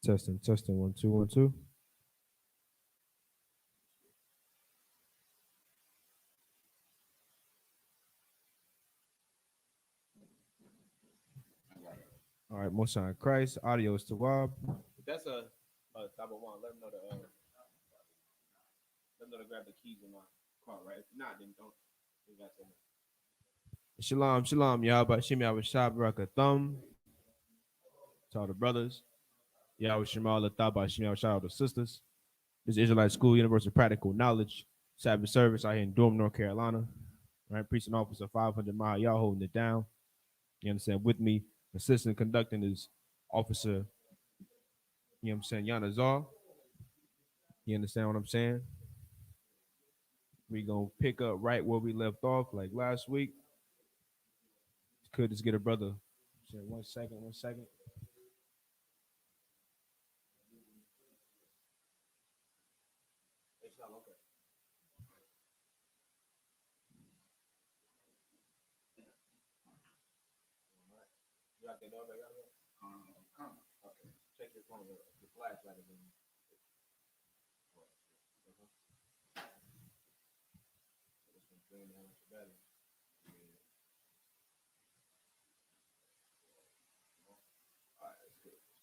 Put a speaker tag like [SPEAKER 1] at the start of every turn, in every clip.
[SPEAKER 1] Testing. 1 2 1 2. All right, most high Christ. Audio is to Rob.
[SPEAKER 2] That's a type of one. Let them know to grab the keys in my car, right? If not, then don't.
[SPEAKER 1] Shalom, Yahweh Shemi Awashab Barakathum. To all the brothers. Yahweh Shema Lataba Shemi Awashab, all the sisters. This is Israelite School, University of Practical Knowledge, Sabbath service out here in Durham, North Carolina. Right, preaching officer 500 mile, y'all holding it down. You understand? With me, assistant conducting is officer, you know what I'm saying, Yanazar. You understand what I'm saying? We gonna pick up right where we left off, like last week. Could just get a brother. One second.
[SPEAKER 2] Okay. Check your phone. The flashlight is in.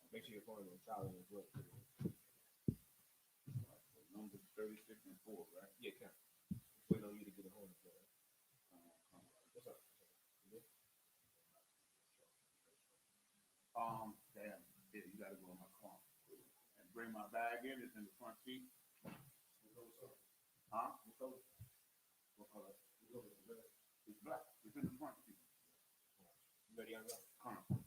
[SPEAKER 2] Make sure your phone is solid as well. Number 36 and 4, right? Yeah, count. Wait on you to get a hold of it. What's up?
[SPEAKER 3] Damn, yeah, you gotta go in my car and bring my bag in. It's in the front seat. Huh? What color? It's black. It's in the front seat.
[SPEAKER 2] You ready on that?
[SPEAKER 3] Come on.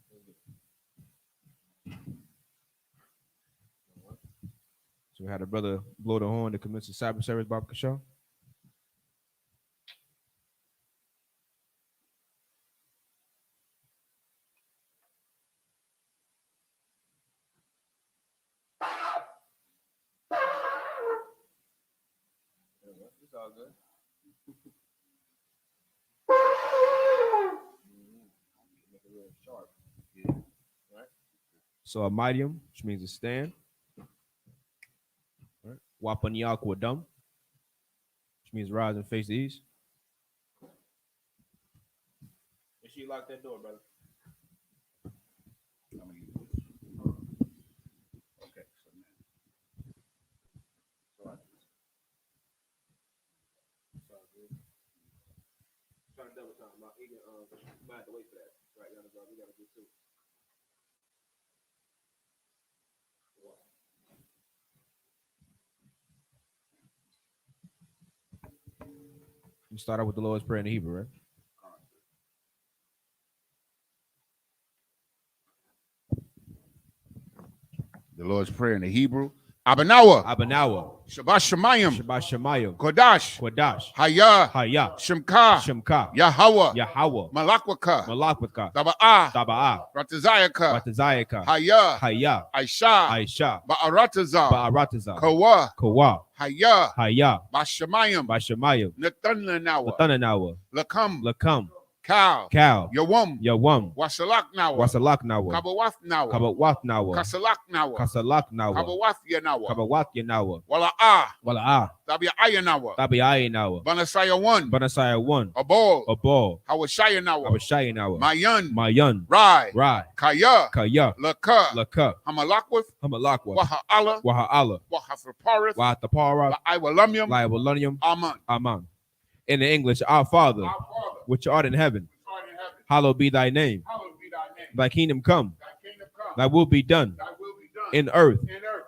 [SPEAKER 1] So we had a brother blow the horn to commence the Sabbath service, Bob Kashaw.
[SPEAKER 2] It's all good. Make it real sharp. Yeah. Right?
[SPEAKER 1] So a medium, which means a stand. Right? Wapanyakwadum, which means rise and face the east.
[SPEAKER 2] Make sure you lock that door, brother.
[SPEAKER 3] Okay, so now.
[SPEAKER 2] So I just. It's all good. Trying to double time. Even might have to wait for that. Right, we gotta get to.
[SPEAKER 1] You start out with the Lord's Prayer in the Hebrew, right?
[SPEAKER 3] The Lord's Prayer in the Hebrew. Abanawa. Shabbat Shemayim. Kodash. Hayah. Shemka. Yahweh. Malakwaka. Taba'ah. Ratazayaka. Hayah. Aisha. Ba'arataza. Kawa. Hayah. Bashamayim. Nathanawa. Lakam. Cow. Yawam. Wasalak nawa. Kabawath nawa. Kasalak nawa. Kabawath yanawa. Wala'ah. Tabi'aya nawa. Banasaya 1. Abol. Hawashaya nawa. Mayan. Rai. Kaya. Laka. Hamalakwath. Waha'ala. Wahathaparith. La'awalunyam. Aman.
[SPEAKER 1] In the English, our Father, which art in heaven, hallowed be thy name. Thy kingdom come. Thy will be done in earth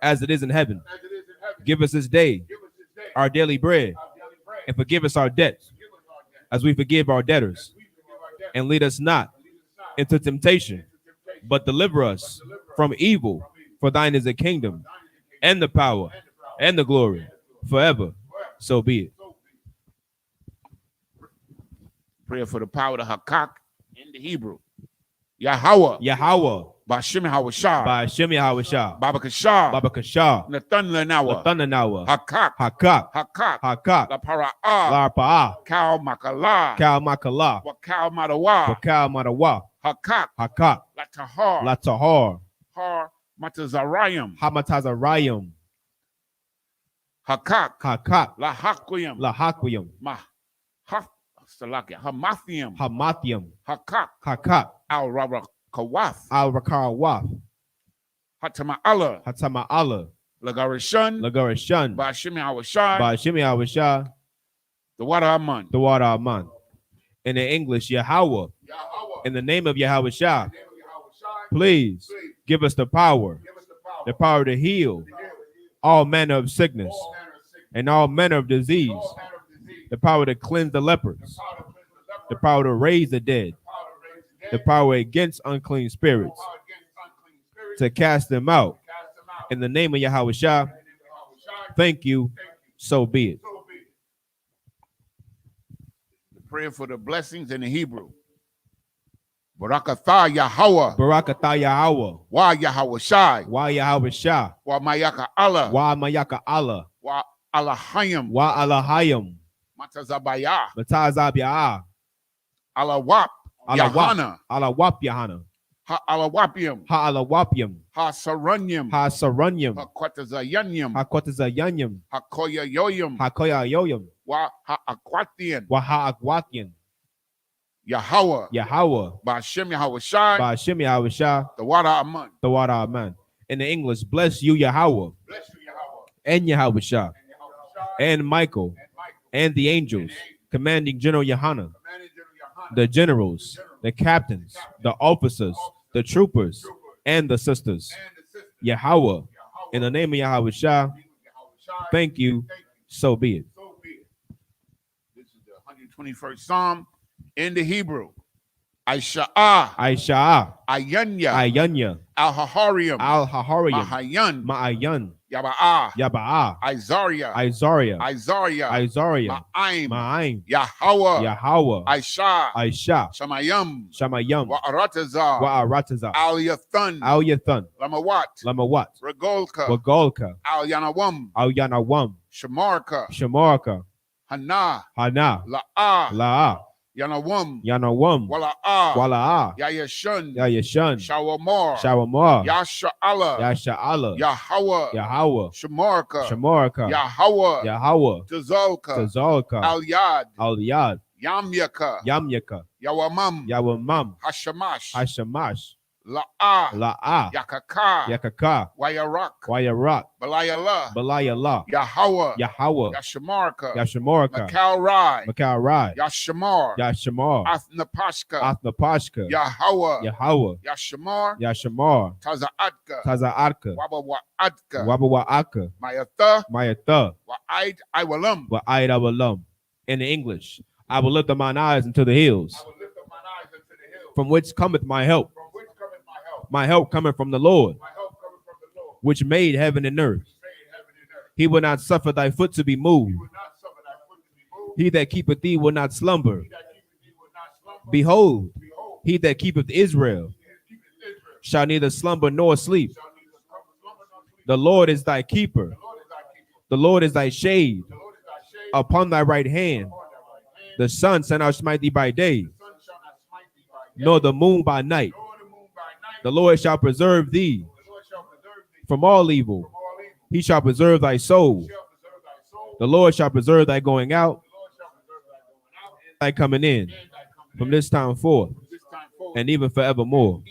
[SPEAKER 1] as it is in heaven. Give us this day our daily bread, and forgive us our debts as we forgive our debtors. And lead us not into temptation, but deliver us from evil. For thine is the kingdom, and the power, and the glory, forever. So be it.
[SPEAKER 3] Prayer for the power of Hakak in the Hebrew. Yahweh. Bashimi Hawashah. Baba Kashah. Nathanawa. Hakak. La Para'ah. Kal Makala. Wakal Madawa. Hakak. La Tahar. Har
[SPEAKER 2] Matazarayim,
[SPEAKER 1] Hamatazarayim,
[SPEAKER 2] Hakak,
[SPEAKER 1] Hakak,
[SPEAKER 2] Lahaquim,
[SPEAKER 1] Lahaquim,
[SPEAKER 2] Hamathium,
[SPEAKER 1] Hamathium,
[SPEAKER 2] Hakak,
[SPEAKER 1] Hakak,
[SPEAKER 2] Al Rabakawath,
[SPEAKER 1] Al-Rakarawath,
[SPEAKER 2] Hatama'ala,
[SPEAKER 1] Hatama'ala,
[SPEAKER 2] Lagarishan,
[SPEAKER 1] Lagarishan,
[SPEAKER 2] Bashimi Awashai,
[SPEAKER 1] Bashimi Awashah,
[SPEAKER 2] the water Aman.
[SPEAKER 1] the water Aman. In the English, Yahweh, in the name of Yahweh Shah, please give us the power to heal all manner of sickness and all manner of disease, the power to cleanse the lepers, the power to raise the dead, the power against unclean spirits, to cast them out. In the name of Yahweh Shah, thank you, so be it.
[SPEAKER 2] Prayer for the blessings in the Hebrew. Barakatha Yahweh.
[SPEAKER 1] Barakatha Yahweh.
[SPEAKER 2] Wa Yahweh Shai.
[SPEAKER 1] Wa Yahweh Shah.
[SPEAKER 2] Wa Mayaka Allah.
[SPEAKER 1] Wa Mayaka Allah.
[SPEAKER 2] Wa Alahayim.
[SPEAKER 1] Wa Alahayim.
[SPEAKER 2] Matazabaya.
[SPEAKER 1] Matazabaya.
[SPEAKER 2] Alawap. Yahana.
[SPEAKER 1] Alawap Yahana.
[SPEAKER 2] Ha Alawapium.
[SPEAKER 1] Ha Alawapium.
[SPEAKER 2] Ha Saranyim.
[SPEAKER 1] Ha Saranyim.
[SPEAKER 2] Ha Quatazayanyim.
[SPEAKER 1] Ha Quatazayanyim.
[SPEAKER 2] Ha Koya Yoyim.
[SPEAKER 1] Ha Koya Yoyim.
[SPEAKER 2] Wa Ha Aquatian.
[SPEAKER 1] Wa Ha Aquatian.
[SPEAKER 2] Yahweh.
[SPEAKER 1] Yahweh.
[SPEAKER 2] Ba'ashem Yahweh Shai.
[SPEAKER 1] Ba'ashem Yahweh Shah.
[SPEAKER 2] The water Aman.
[SPEAKER 1] The water Aman. In the English, bless you, Yahweh.
[SPEAKER 2] Bless you, Yahweh.
[SPEAKER 1] And Yahweh Shah. And Michael. And the angels. Commanding General Yahana. The generals. The captains. The officers. The troopers. And the sisters. Yahweh. In the name of Yahweh Shah. Thank you. So be it.
[SPEAKER 2] This is the 121st Psalm. In the Hebrew, Aisha'ah, Ayanya, Al-Haharium, Ma'ayan, Yaba'ah, Isaiah, Ma'aim, Yahweh, Aisha, Shamayam, Wa'aratazah, Al-Yathan, Lamawat, Regolka, Al-Yanawam, Shamarka, Hana, La'ah, Yanawam, Wala'ah, Yayashun, Shawamar, Yasha'Allah, Yahweh, Shamarka, Yahweh, Tazalka, Al-Yad, Yamyaka, Yawamam, Hashamash, La'ah, Yakaka, Wayarak, Balayallah, Yahweh, Yashamarka, Makalrai, Yashamar, Athnapashka, Yahweh, Yashamar, Taza'atka, Wabawa'aka, Mayatha, Wa'id Awalam. In the English, I will lift up mine eyes into the hills, from which cometh my help. My help coming from the Lord, which made heaven and earth. He will not suffer thy foot to be moved. He that keepeth thee will not slumber. Behold, he that keepeth Israel shall neither slumber nor sleep. The Lord is thy keeper. The Lord is thy shade upon thy right hand. The sun shall not smite thee by day, nor the moon by night. The Lord shall preserve thee from all evil. He shall preserve thy soul. The Lord shall preserve thy going out, thy coming in, from this time forth, and even forevermore.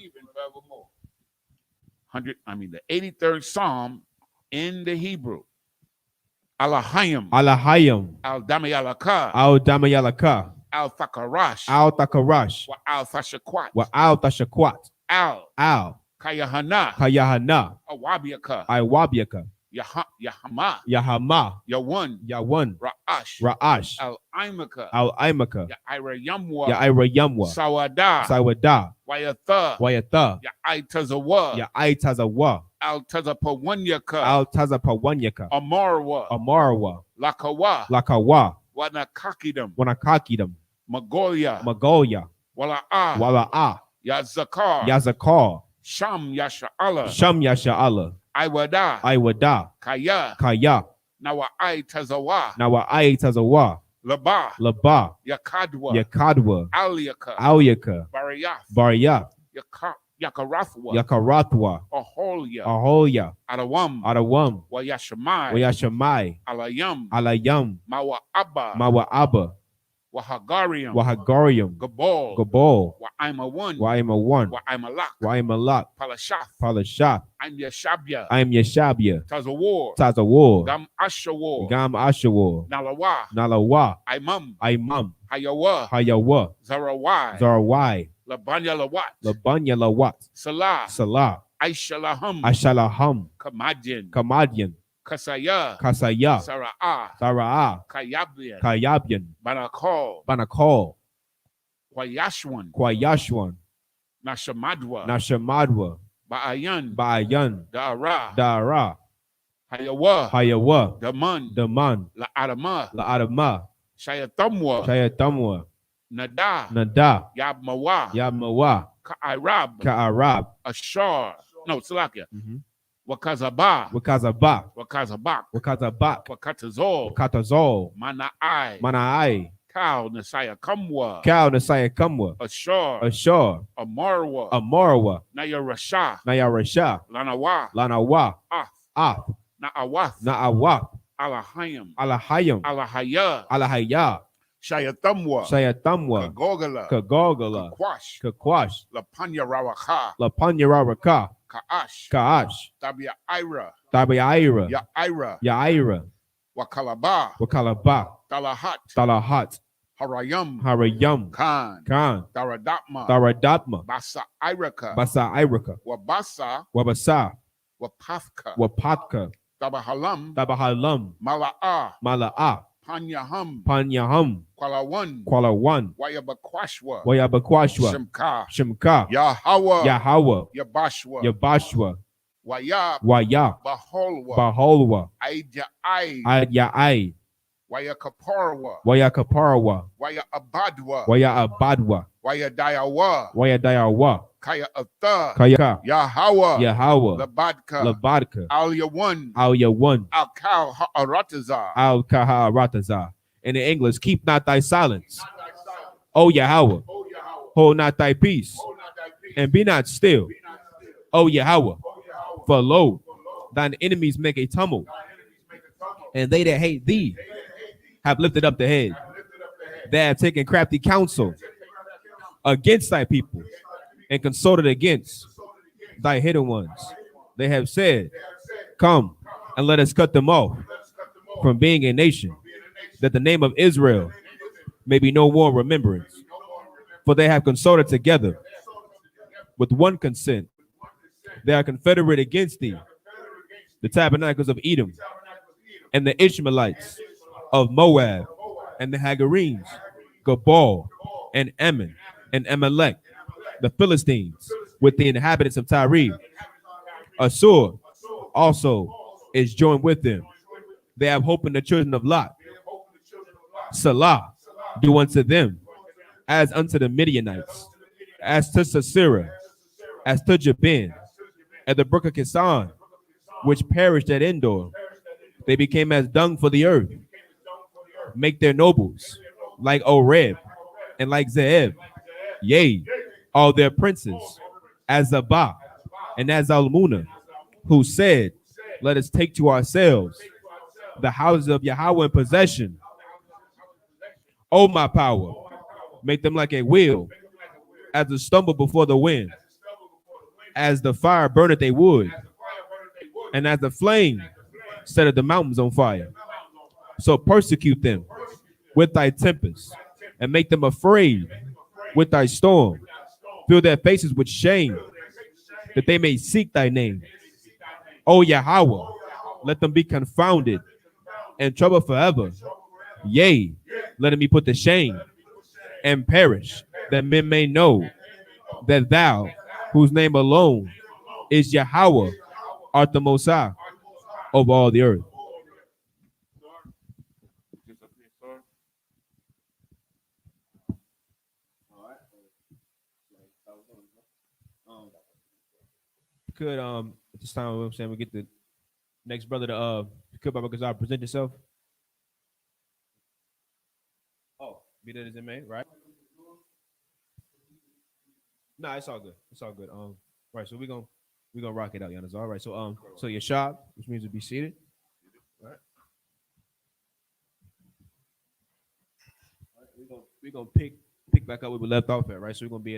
[SPEAKER 2] The 83rd Psalm in the Hebrew. Alahayim, Al-Damayalaka,
[SPEAKER 1] Al-Thakarash,
[SPEAKER 2] Al-Thashakwat,
[SPEAKER 1] Al
[SPEAKER 2] Kayahana,
[SPEAKER 1] Awabiaka, Yahama, Yawan, Ra'ash, Al-Imaka, Ya'irayamwa, Sawada, Wayatha, Ya'itazawa, Al-Tazapawanyaka, Amarwa, Lakawa, Wanakakidam, Magoya, Wala'ah, Yazakar,
[SPEAKER 2] Sham Yasha'Allah,
[SPEAKER 1] Iwada, Kaya,
[SPEAKER 2] Nawa
[SPEAKER 1] Tazawa,
[SPEAKER 2] Laba,
[SPEAKER 1] Yakadwa,
[SPEAKER 2] Alyaka,
[SPEAKER 1] Alyaka,
[SPEAKER 2] Bariyah,
[SPEAKER 1] Bariyah,
[SPEAKER 2] Yakarathwa. Aholia. Adawam. Wayashamai. Alayam.
[SPEAKER 3] Mawa Abba.
[SPEAKER 2] Wahagarium. Gabal.
[SPEAKER 3] Waimawan.
[SPEAKER 2] Waimalak. Palashah.
[SPEAKER 3] I'm Yeshabia.
[SPEAKER 2] Tazawar.
[SPEAKER 3] Gam
[SPEAKER 2] Ashawar. Nalawa.
[SPEAKER 3] Imam.
[SPEAKER 2] Hayawa. Zarawai.
[SPEAKER 3] Labanya
[SPEAKER 2] Lawat.
[SPEAKER 3] Salah. Aishalaham.
[SPEAKER 2] Kamadian.
[SPEAKER 3] Kasaya.
[SPEAKER 2] Sara'ah. Kayabian. Banakol. Kwayashwan. Nashamadwa. Ba'ayan. Dara. Hayawa. Daman. La'adama. Shayatamwa. Nada. Yabmawa. Ka'arab.
[SPEAKER 3] Ashar. No, Salakia. Wakazabak.
[SPEAKER 2] Wakatazol. Mana'ai.
[SPEAKER 3] Cow Nasaya Kamwa.
[SPEAKER 2] Ashar. Amarwa.
[SPEAKER 3] Nayarasha.
[SPEAKER 2] Lanawa.
[SPEAKER 3] Af.
[SPEAKER 2] Na'awaf.
[SPEAKER 3] Alahayam.
[SPEAKER 2] Alahaya.
[SPEAKER 3] Shayatamwa.
[SPEAKER 2] Kagogala. Kakwash.
[SPEAKER 3] Lapanya
[SPEAKER 2] Rawaka. Ka'ash.
[SPEAKER 3] Tabiaira.
[SPEAKER 2] Ya'ira.
[SPEAKER 3] Wakalaba.
[SPEAKER 2] Talahat.
[SPEAKER 3] Harayam.
[SPEAKER 2] Khan.
[SPEAKER 3] Daradapma.
[SPEAKER 2] Basa
[SPEAKER 3] Iraka.
[SPEAKER 2] Wabasa.
[SPEAKER 3] Wapafka.
[SPEAKER 2] Tabahalam. Mala'ah.
[SPEAKER 3] Panyaham.
[SPEAKER 2] Kwalawan.
[SPEAKER 3] Wayabakwashwa.
[SPEAKER 2] Shimka. Yahawa. Yabashwa. Waya. Baholwa. Adya'ai. Wayakaparwa. Wayabadwa. Wayadayawa. Kaya. Yahawa. Labadka. Al-Yawan. Al-Kaharatazar. In the English, keep not thy silence. O Yahweh, hold not thy peace, and be not still. O Yahweh, for lo, thine enemies make a tumult, and they that hate thee have lifted up the head. They have taken crafty counsel against thy people, and consulted against thy hidden ones. They have said, come, and let us cut them off from being a nation, that the name of Israel may be no more remembrance. For they have consulted together with one consent. They are confederate against thee, the tabernacles of Edom, and the Ishmaelites of Moab, and the Hagarenes, Gabal, and Ammon, and Amalek, the Philistines, with the inhabitants of Tyre. Assur also is joined with them. They have hope in the children of Lot. Salah, do unto them as unto the Midianites, as to Sisera, as to Jabin, at the brook of Kisan, which perished at Endor. They became as dung for the earth. Make their nobles like Horeb and like Zeeb, yea, all their princes, as Zabah and as Almuna, who said, let us take to ourselves the houses of Yahweh in possession. O my power, make them like a wheel, as a stumble before the wind, as the fire burneth a wood, and as the flame setteth the mountains on fire. So persecute them with thy tempest, and make them afraid with thy storm. Fill their faces with shame, that they may seek thy name. O Yahweh, let them be confounded and troubled forever. Yea, let them be put to shame and perish, that men may know that thou, whose name alone is Yahweh, art the Most High over all the earth. Could at this time, I'm saying we get the next brother to could Baba Kazar present yourself. Oh, be that as it may, right? No, it's all good. It's all good.
[SPEAKER 1] Right, so we're gonna rock it out, Giannis. All right, so Yashab, which means to be seated. All right. We're gonna pick back up where we left off at, right? So we're gonna be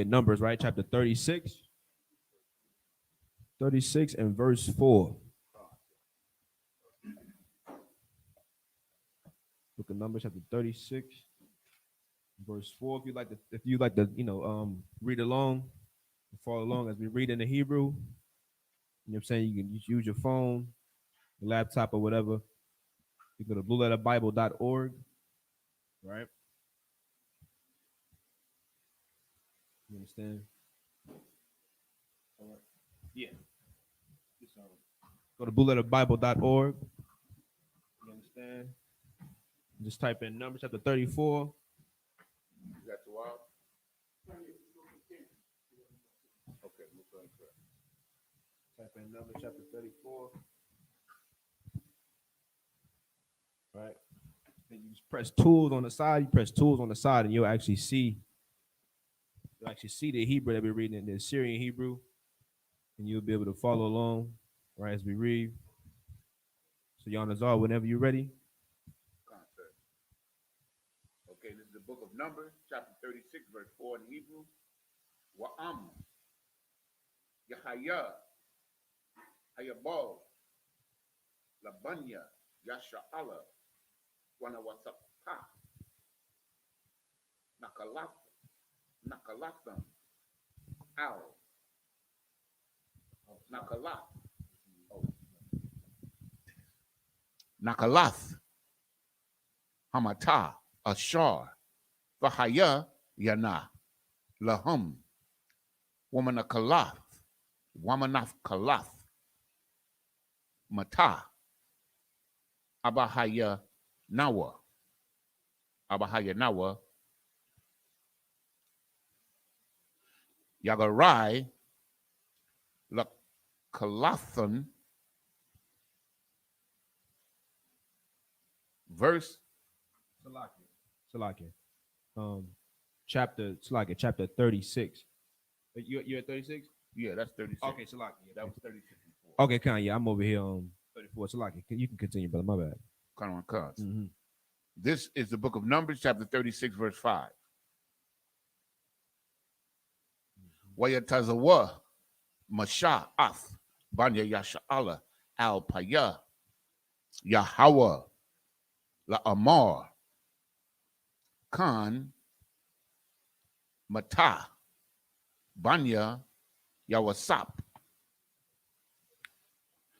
[SPEAKER 1] at Numbers, right? Chapter 36. 36 and verse 4. Book of Numbers, chapter 36, verse 4. If you like to, read along, follow along as we read in the Hebrew. You know what I'm saying? You can use your phone, your laptop, or whatever. You go to blueletterbible.org, right? You understand? All right. Yeah. Go to blueletterbible.org. You understand? Just type in Numbers chapter 34.
[SPEAKER 2] You got the wild? Okay,
[SPEAKER 1] type in Numbers chapter 34. Right. Then you just press tools on the side. You press tools on the side, and you'll actually see the Hebrew that we're reading in the Syrian Hebrew, and you'll be able to follow along, right, as we read. So, Yanazar, whenever you're ready.
[SPEAKER 2] Okay, this is the book of Numbers, chapter 36, verse 4 in Hebrew. Wa'am, Yahaya, Hayabal, Labanya, Yasha'ala, Wanawasapa, Nakalatham, Al, Nakalath, Hamata, Ashar, Vahaya, Yana, Lahum, Wamanath Kalath, Mata, Abahaya Nawa, Yagarai, Lakalathon, verse
[SPEAKER 1] Salakia. Chapter 36. You at 36?
[SPEAKER 2] Yeah, that's 36.
[SPEAKER 1] Okay, Salakia.
[SPEAKER 2] That was 36 before.
[SPEAKER 1] Okay, yeah, I'm over here on 34. Salakia. You can continue, brother. My bad.
[SPEAKER 2] Mm-hmm. This is the book of Numbers, chapter 36, verse 5. Wayatazawa, Masha, Ath, Banya Yasha'ala, Al Paya, Yahweh, La Amar, Khan, Mata, Banya, Yawasap,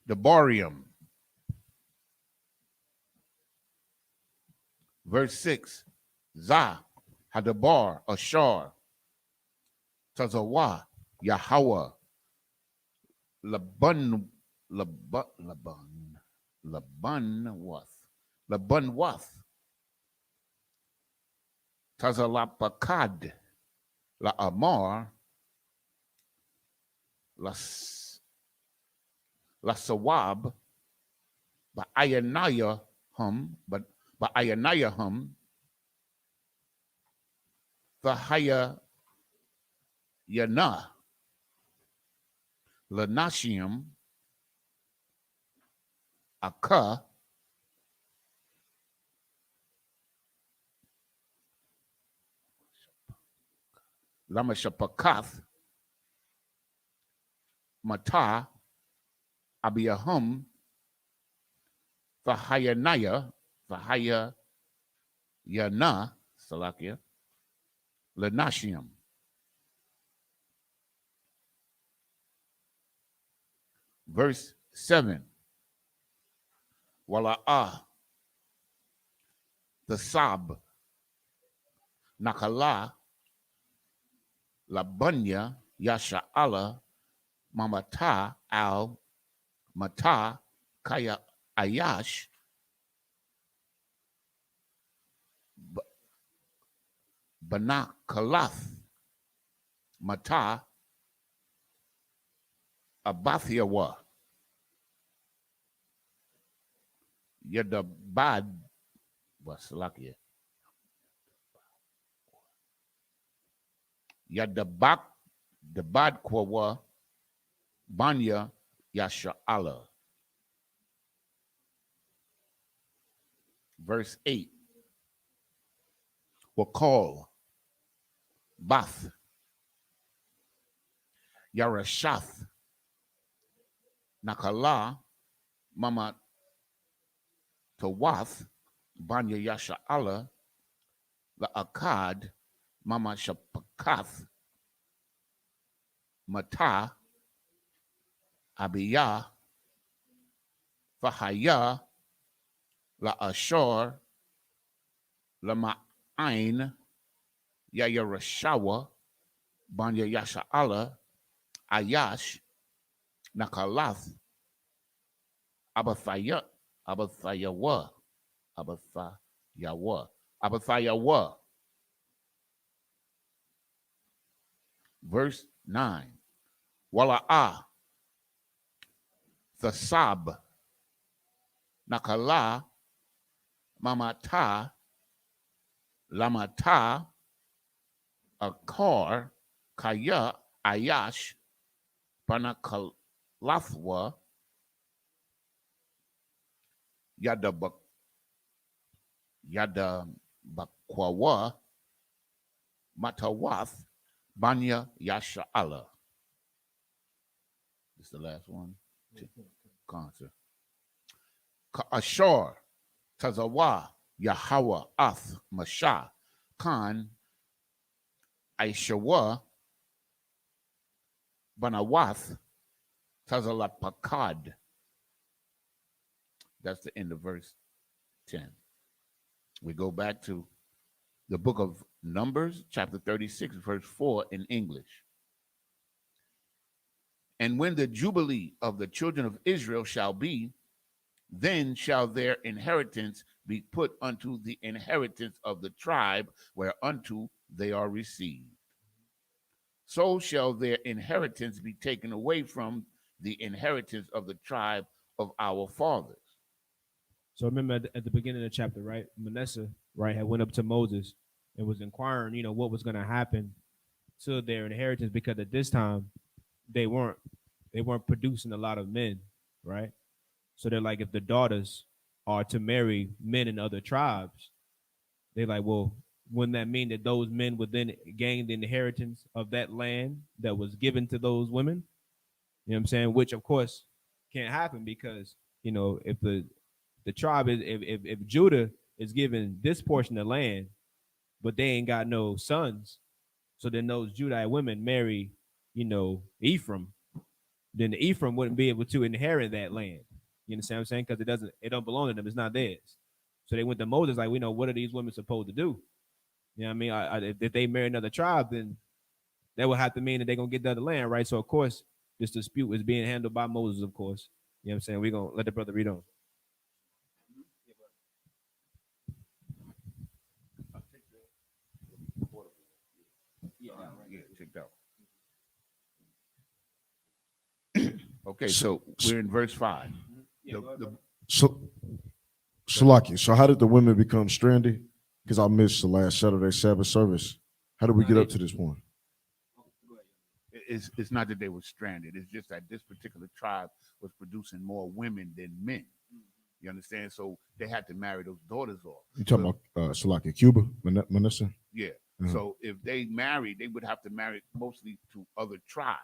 [SPEAKER 2] Debarium. Verse 6, Zah, Hadabar, Ashar, Tazawa, Yahweh, Labanwath, Tazalapakad, La Amar, La Sawab, Ba'ayanayahum, Thahaya Yana, Lanashium, Aka, Lamashapakath, Mata, Abiyahum, Vahayanaya, Vahaya Yana, Salakia, Lanashium. Verse 7. Wala'ah, the Sab, Nakala, Labunya, Yasha'ala, Mamata, Al, Mata, Kaya, Ayash, Banakalath, Mata, Abathiawa, Yadabad, Yadabak the Badkwawa Banya Yasha'ala. Verse 8. Wakal Bath Yarashath Nakala Mama Tawath Banya Yasha'ala La Akkad Mama Shapakath Mata Abiyah Fahaya La Ashor La Ma'ain Yayarashawa Banya Yasha'ala Ayash Nakalath Abathayawa Verse 9. Wala'ah Thasab Nakala Mamata Lamata Akar Kaya Ayash Panakalathwa Yadabakwawa Matawath Banya Yasha'ala. This is the last one. Concert. Ashor Tazawa Yahawa Ath Masha Khan Aishawa Banawath Tazalapakad. That's the end of verse 10. We go back to the book of Numbers, chapter 36, verse 4 in English. And when the Jubilee of the children of Israel shall be, then shall their inheritance be put unto the inheritance of the tribe whereunto they are received. So shall their inheritance be taken away from the inheritance of the tribe of our fathers.
[SPEAKER 1] So remember at the beginning of the chapter, right? Manasseh, right, had went up to Moses and was inquiring, what was going to happen to their inheritance, because at this time they weren't producing a lot of men, right? So they're like, if the daughters are to marry men in other tribes, they're like, well, wouldn't that mean that those men would then gain the inheritance of that land that was given to those women? You know what I'm saying? Which of course can't happen, because if the tribe is, if Judah is given this portion of land, but they ain't got no sons, so then those Judite women marry, Ephraim, then the Ephraim wouldn't be able to inherit that land. You understand what I'm saying? Because it don't belong to them. It's not theirs. So they went to Moses like, we know, what are these women supposed to do? You know what I mean? If they marry another tribe, then that would have to mean that they're going to get the other land, right? So, of course, this dispute is being handled by Moses, of course. You know what I'm saying? We're going to let the brother read on.
[SPEAKER 2] Okay, so we're in verse 5.
[SPEAKER 4] Salaki, so how did the women become stranded? Because I missed the last Saturday Sabbath service. How did we get up to this point?
[SPEAKER 2] It's not that they were stranded. It's just that this particular tribe was producing more women than men. You understand? So they had to marry those daughters off.
[SPEAKER 4] You talking about Salaki, Cuba, Manasseh?
[SPEAKER 2] Yeah. So if they married, they would have to marry mostly to other tribes.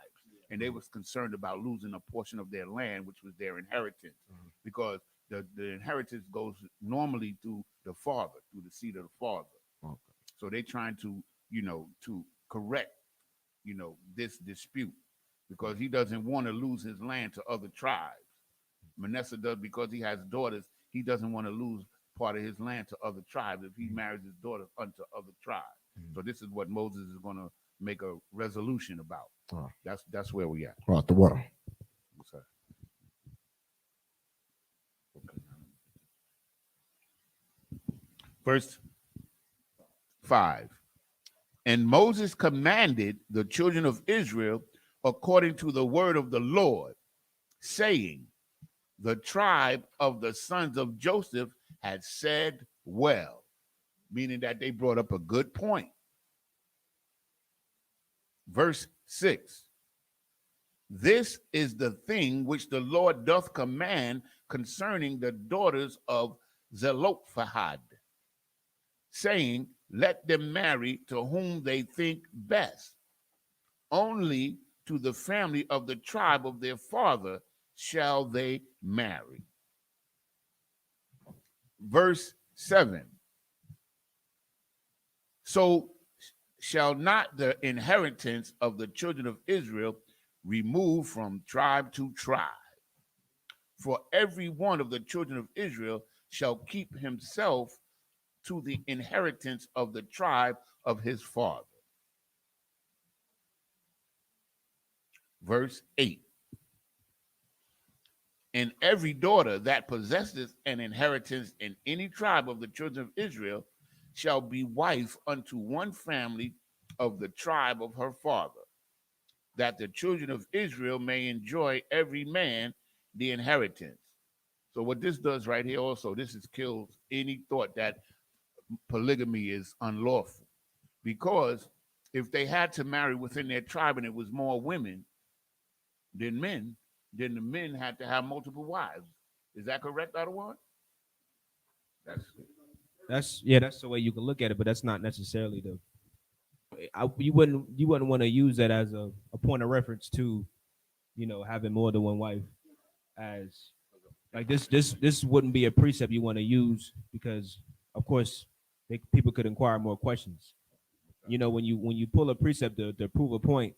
[SPEAKER 2] And they was concerned about losing a portion of their land, which was their inheritance, because the inheritance goes normally through the father, through the seed of the father. Okay. So they're trying to, to correct, this dispute, because he doesn't want to lose his land to other tribes. Manasseh does, because he has daughters. He doesn't want to lose part of his land to other tribes if he marries his daughter unto other tribes. So this is what Moses is going to make a resolution about. That's where we at.
[SPEAKER 4] Right, the water.
[SPEAKER 2] Okay. Verse 5. And Moses commanded the children of Israel according to the word of the Lord, saying, the tribe of the sons of Joseph had said well, meaning that they brought up a good point. Verse 6. This is the thing which the Lord doth command concerning the daughters of Zelophehad, saying, let them marry to whom they think best. Only to the family of the tribe of their father shall they marry. Verse 7. So shall not the inheritance of the children of Israel remove from tribe to tribe. For every one of the children of Israel shall keep himself to the inheritance of the tribe of his father. Verse 8. And every daughter that possesseth an inheritance in any tribe of the children of Israel shall be wife unto one family of the tribe of her father, that the children of Israel may enjoy every man the inheritance. So what this does right here also, this is kills any thought that polygamy is unlawful. Because if they had to marry within their tribe and it was more women than men, then the men had to have multiple wives. Is that correct, Ottawa?
[SPEAKER 1] That's the way you can look at it, but that's not necessarily you wouldn't want to use that as a point of reference to, having more than one wife, as like this wouldn't be a precept you want to use, because of course people could inquire more questions. When you pull a precept to prove a point,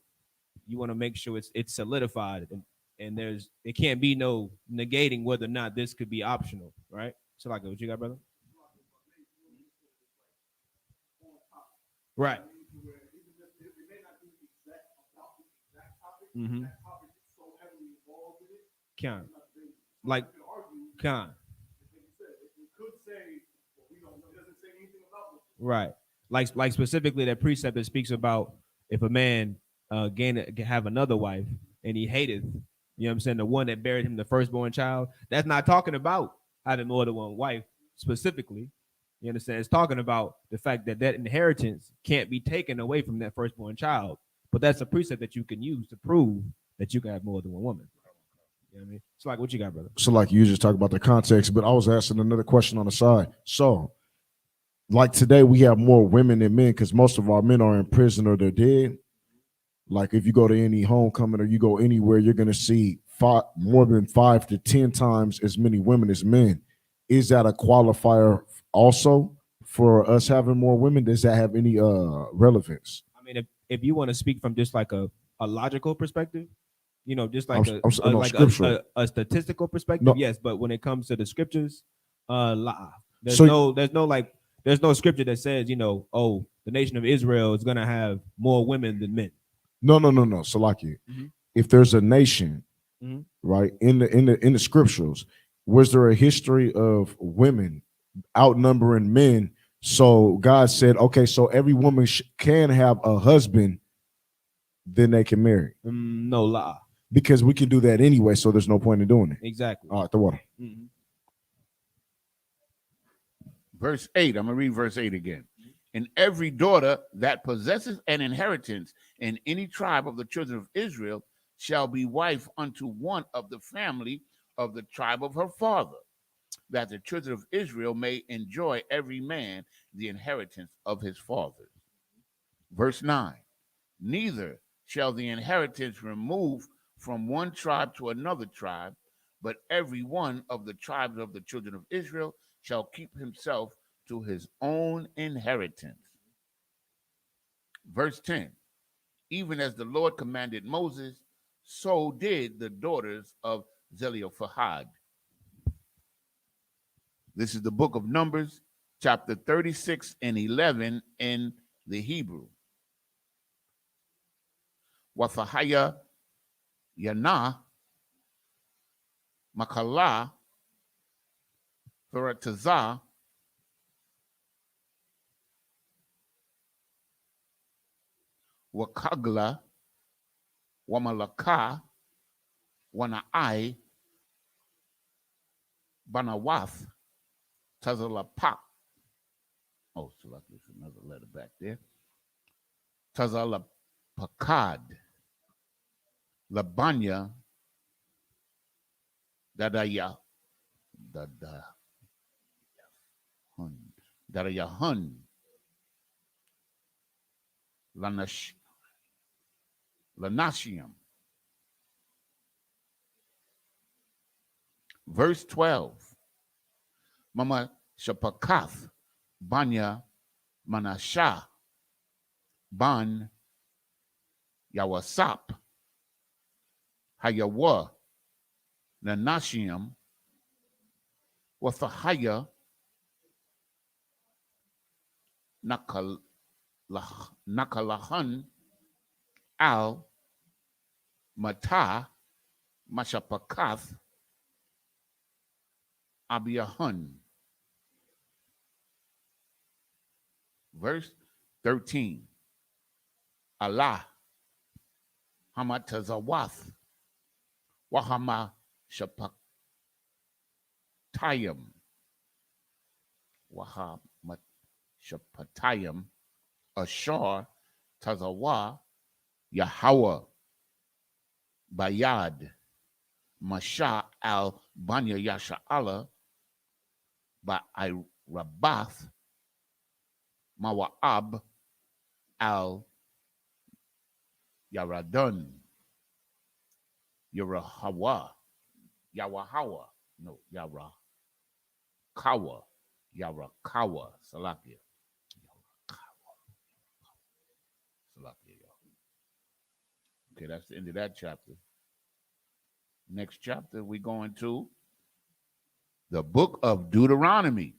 [SPEAKER 1] you want to make sure it's solidified, and it can't be no negating whether or not this could be optional, right? So like, what you got, brother? Right. Mm-hmm. Right. Like specifically that precept that speaks about if a man have another wife and he hateth, the one that buried him the firstborn child, that's not talking about having more than one wife specifically. You understand? It's talking about the fact that inheritance can't be taken away from that firstborn child. But that's a precept that you can use to prove that you can have more than one woman. You know what I mean? So like, what you got, brother?
[SPEAKER 4] So like, you just talk about the context, but I was asking another question on the side. So like today we have more women than men because most of our men are in prison or they're dead. Like if you go to any homecoming or you go anywhere, you're going to see more than 5 to 10 times as many women as men. Is that a qualifier also for us having more women? Does that have any relevance?
[SPEAKER 1] I mean, if you want to speak from just like a logical perspective, just like a statistical perspective, yes. But when it comes to the scriptures, there's no scripture that says, the nation of Israel is gonna have more women than men.
[SPEAKER 4] No. So like if there's a nation, right, in the scriptures, was there a history of women outnumbering men? So God said, okay, so every woman can have a husband, then they can marry.
[SPEAKER 1] No lie.
[SPEAKER 4] Because we can do that anyway, so there's no point in doing it.
[SPEAKER 1] Exactly.
[SPEAKER 4] All right, the water.
[SPEAKER 1] Mm-hmm.
[SPEAKER 2] Verse 8, I'm going to read verse 8 again. And every daughter that possesses an inheritance in any tribe of the children of Israel shall be wife unto one of the family of the tribe of her father, that the children of Israel may enjoy every man the inheritance of his fathers. Verse 9, neither shall the inheritance remove from one tribe to another tribe, but every one of the tribes of the children of Israel shall keep himself to his own inheritance. Verse 10, even as the Lord commanded Moses, so did the daughters of Zelophehad. This is the book of Numbers, chapter 36 and 11 in the Hebrew. Wathahaya Yana Makala Faratazah Wakagla Wamalaka Wanaai Banawath Tazalapak. Oh, so there's another letter back there. Tazalapakad. Labanya, Dadaya, Dadayahun, Lanashium. Verse 12. Mama Shapakath, Banya Manasha, Ban Yawasap, Hayawa, Nanashium, Wathahaya, Nakalahan, Al, Mata, Mashapakath, Abiyahun. Verse 13. Allah, Hamatazawath, Wahama Shapatayam, Wahamat Shapatayam, Ashar, Tazawa, Yahweh, Bayad, Masha al Banya Yasha Allah, Ba'irabath, Mawa'ab al Yaradun, Yarahawa, Yawahawa, no, Yarakawa, Salakia. Okay, that's the end of that chapter. Next chapter, we're going to the book of Deuteronomy,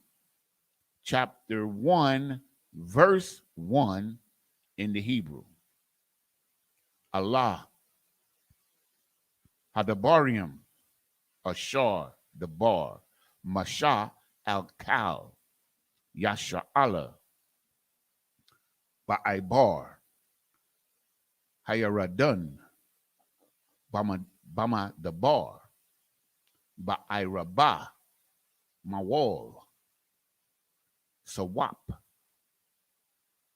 [SPEAKER 2] chapter 1, verse 1 in the Hebrew. Allah, Hadabarium, Ashar, the bar, Masha, al-Kal, Yasha Allah, Ba'aibar, Hayaradun, Bama the bar, Ba'airabah, Mawal, Sawap,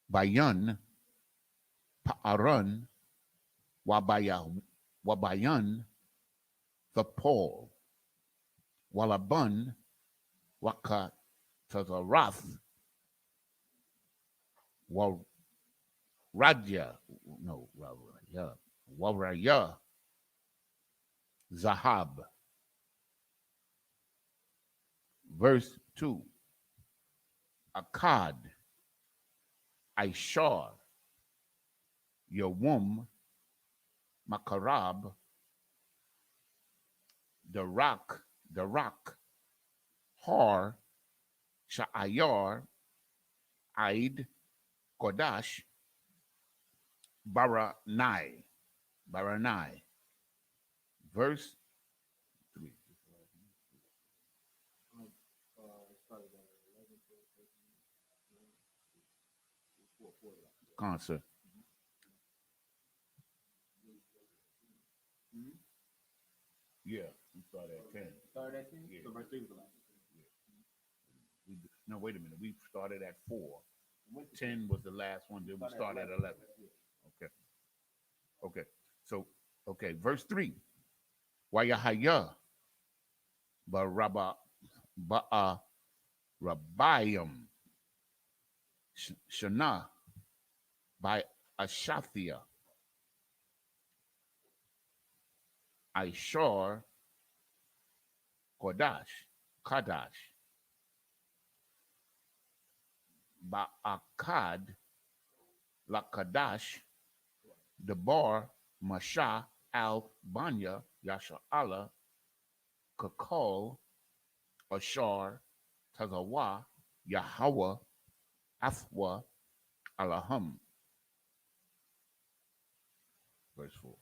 [SPEAKER 2] Bayan, Pa'aran, Wabayan, the Paul, Walabun, Waka Tazarath, Waraya, Zahab. Verse 2. Akkad, Ishar, Yawum, Makarab, Darak, Har, Sha'ayar, Aid, Kodash, Baranai. Verse 3. Concert. Yeah, we started at 10.
[SPEAKER 3] Started at 10?
[SPEAKER 2] Yeah.
[SPEAKER 3] So verse 3 was the last.
[SPEAKER 2] No, wait a minute. We started at 4. 10 was the last one. Then we started at 11. Okay. So, verse 3. Wayahaya Rabayam Shana by Ashathia Ishar Kadash Ba'akad Lakadash Debar Masha al Banya Yasha Allah Kakol Ashar Tazawa Yahweh Athwa Alaham. Verse 4.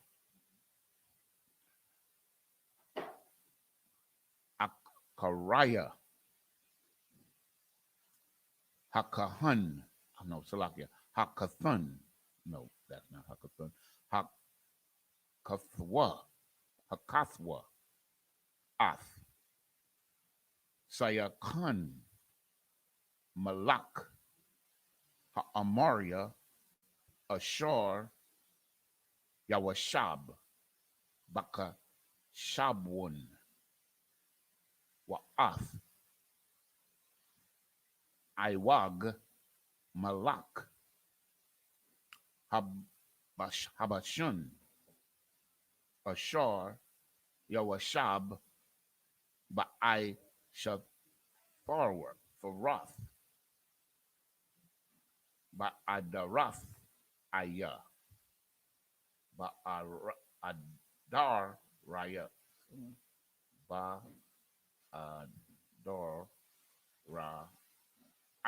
[SPEAKER 2] Akaraya Hakahan. No, Salakia. Hakathun. No, that's not Hakathun. Hakathwa. Ath. Sayakan. Malak. Ha'amaria. Ashar. Yawashab. Baka Shabun Wa'ath Iwag Malak Habashun Ashar Yawashab Ba'ai Shafarwa Farath Ba'adarath Aya Ba'adar Raya Ba'adar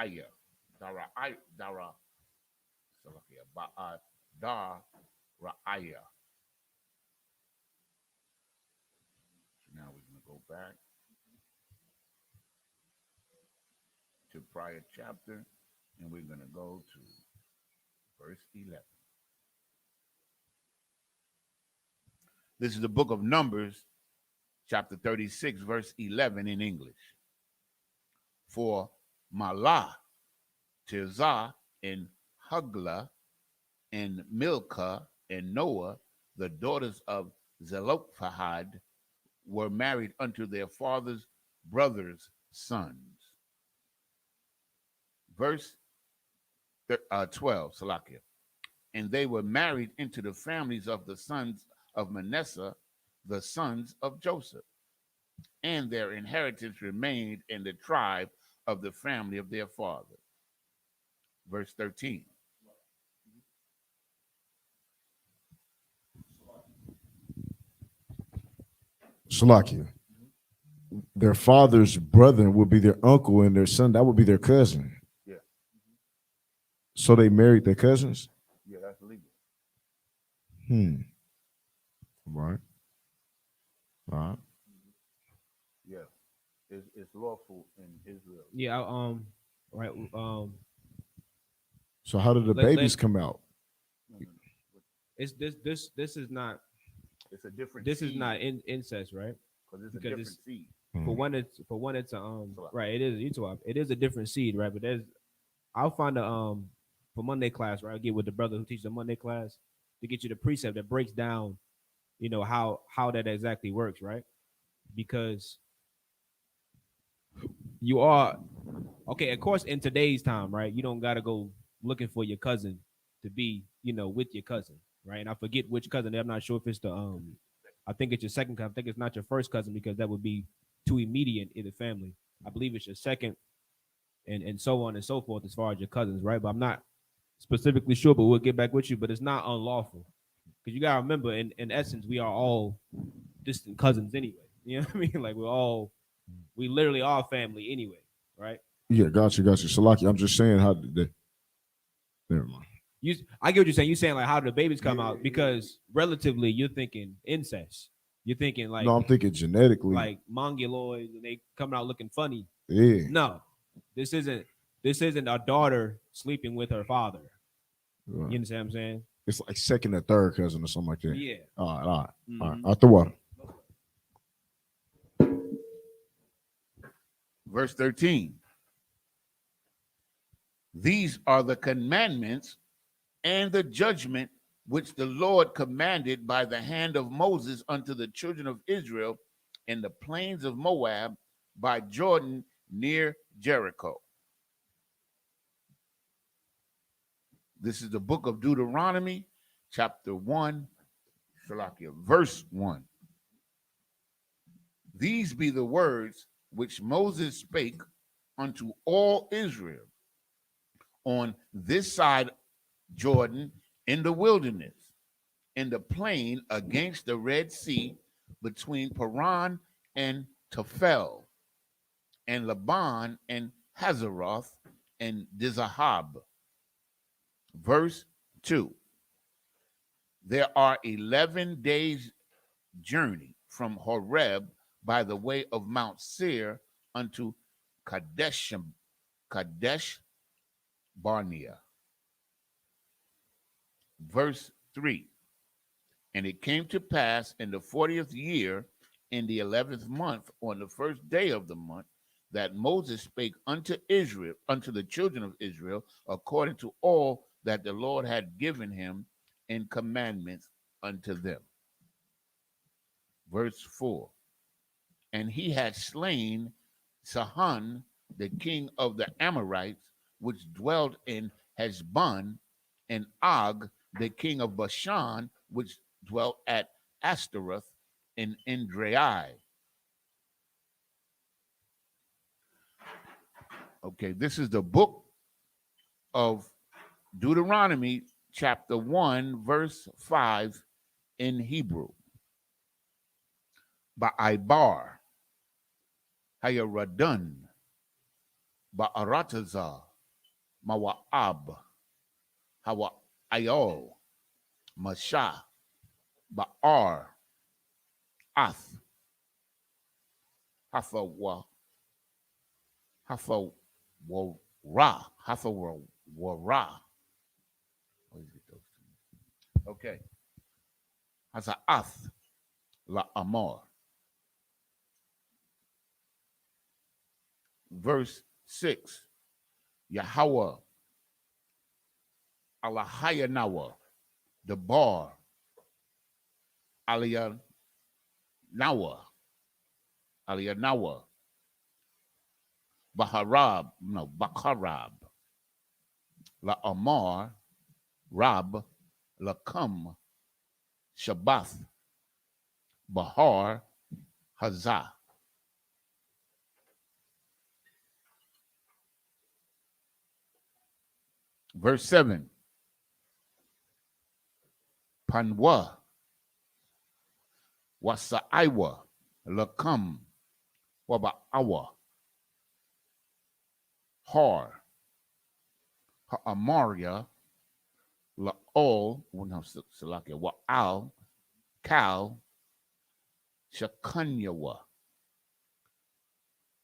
[SPEAKER 2] Raya Dara Ba'adar Raya. Now we're going to go back to prior chapter, and we're going to go to verse 11. This is the book of Numbers, chapter 36, verse 11 in English. For Malah, Tirzah, and Huglah, and Milcah, and Noah, the daughters of Zelophehad, were married unto their father's brothers' sons. Verse 12, Salakia. And they were married into the families of the sons of Manasseh, the sons of Joseph. And their inheritance remained in the tribe of the family of their father. Verse 13.
[SPEAKER 4] Salakia. Their father's brother would be their uncle, and their son, that would be their cousin.
[SPEAKER 2] Yeah.
[SPEAKER 4] So they married their cousins?
[SPEAKER 2] Yeah, that's legal.
[SPEAKER 4] Right. Right.
[SPEAKER 2] Yeah. It's lawful in Israel.
[SPEAKER 1] Yeah, right.
[SPEAKER 4] So how did the babies come out?
[SPEAKER 1] It's this is not.
[SPEAKER 2] It's a different.
[SPEAKER 1] This
[SPEAKER 2] seed.
[SPEAKER 1] Is not incest, right?
[SPEAKER 2] Because it's a different seed.
[SPEAKER 1] For one, it's right. It is Isupk. It is a different seed, right? But I'll find for Monday class, right? I'll get with the brother who teaches the Monday class to get you the precept that breaks down, how that exactly works, right? Because you are okay. Of course, in today's time, right? You don't gotta go looking for your cousin to be, with your cousin, right? And I forget which cousin. I'm not sure if it's the I think it's your second cousin. I think it's not your first cousin because that would be too immediate in the family. I believe it's your second, and so on and so forth as far as your cousins, right? But I'm not specifically sure, but we'll get back with you. But it's not unlawful because you gotta remember, in essence, we are all distant cousins anyway. You know what I mean? Like we literally are family anyway, right?
[SPEAKER 4] Yeah, got you. Salaki, I'm just saying how did they. Never mind.
[SPEAKER 1] I get what you're saying. You're saying like how do the babies come out? Because relatively, you're thinking incest. You're thinking like
[SPEAKER 4] no, I'm thinking genetically,
[SPEAKER 1] like mongoloids, and they coming out looking funny.
[SPEAKER 4] Yeah.
[SPEAKER 1] No, this isn't a daughter sleeping with her father.
[SPEAKER 4] Right.
[SPEAKER 1] You understand what I'm saying?
[SPEAKER 4] It's like second or third cousin or something like that.
[SPEAKER 1] Yeah.
[SPEAKER 4] All right. All right. Out the water.
[SPEAKER 2] Verse 13. These are the commandments and the judgment which the Lord commanded by the hand of Moses unto the children of Israel in the plains of Moab by Jordan near Jericho. This is the book of Deuteronomy, chapter 1, verse 1. These be the words which Moses spake unto all Israel on this side Jordan in the wilderness, in the plain against the Red Sea, between Paran and Tophel, and Laban and Hazeroth and Dizahab. Verse 2. There are 11 days' journey from Horeb by the way of Mount Seir unto Kadesh Barnea. Verse 3. And it came to pass in the 40th year, in the 11th month, on the first day of the month, that Moses spake unto Israel, unto the children of Israel, according to all that the Lord had given him in commandments unto them. Verse 4. And he had slain Sihon, the king of the Amorites, which dwelt in Heshbon, and Og, the king of Bashan, which dwelt at Ashtaroth in Edrei. Okay, this is the book of Deuteronomy, chapter 1, verse 5 in Hebrew. Ba'aibar, Hayaradun, Ba'aratazah, Mawa'ab, Hawa'ayol, Mashah, Ba'ar, Ath, Hafawara, Hafawara. Okay. Haza'ath, La'amor. Verse 6. Yahweh, Alahayanawa, the bar, Aliyanawa, Baharab, La Amar, Rab, Lakum, Shabbath, Bahar, Hazah. Verse 7. Panwa, Wasaiwa, Lakum, Waba'awa, Har, Ha'amaria, La'ol, Wa'al, Kal, Shakunyawa,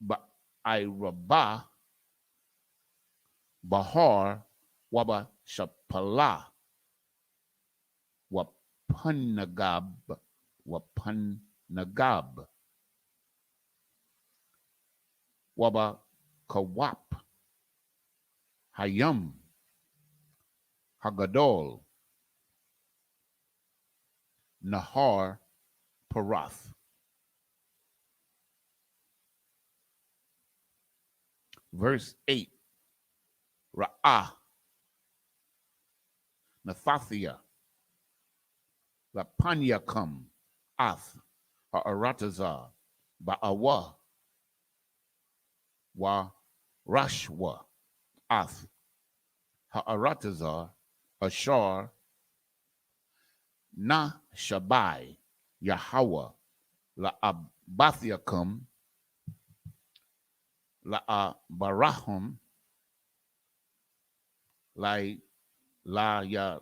[SPEAKER 2] Ba'irabah, Bahar, Waba Shapala, Wapunagab, Waba Kawap, Hayam, Hagadol, Nahar, Parath. Verse 8. Ra'ah, Nathathia, Lapanyakam, Ath, Ha'aratazah, Ba'awa, Wa Rashwa, Ath, Ha'aratazah, Ashar, Na Shabai, Yahweh, La'abathiakum, La'abarahum, La ya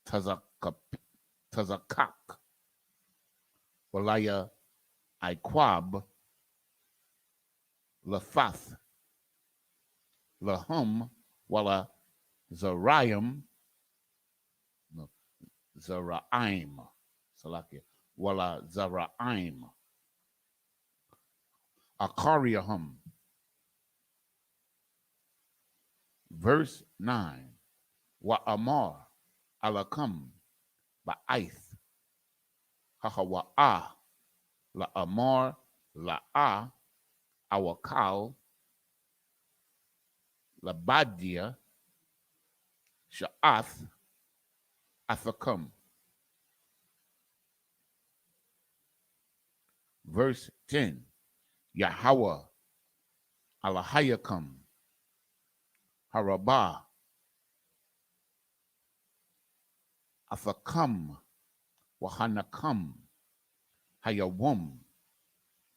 [SPEAKER 2] Tazakak, Walaya Iquab, Lafath, Lahum, Wala Zaraim, Zaraim, Salakia, Wala Zaraim, Akariahum. Verse 9. Wa Amar, Alakam, Ba'aith, Hahawa'ah, La Amar, La'ah, Awakal, Labadia, Sha'ath, Athakam. Verse 10. Yahweh, Alahayakam, Harabah, Athakam, Wahanakam, Hayawum,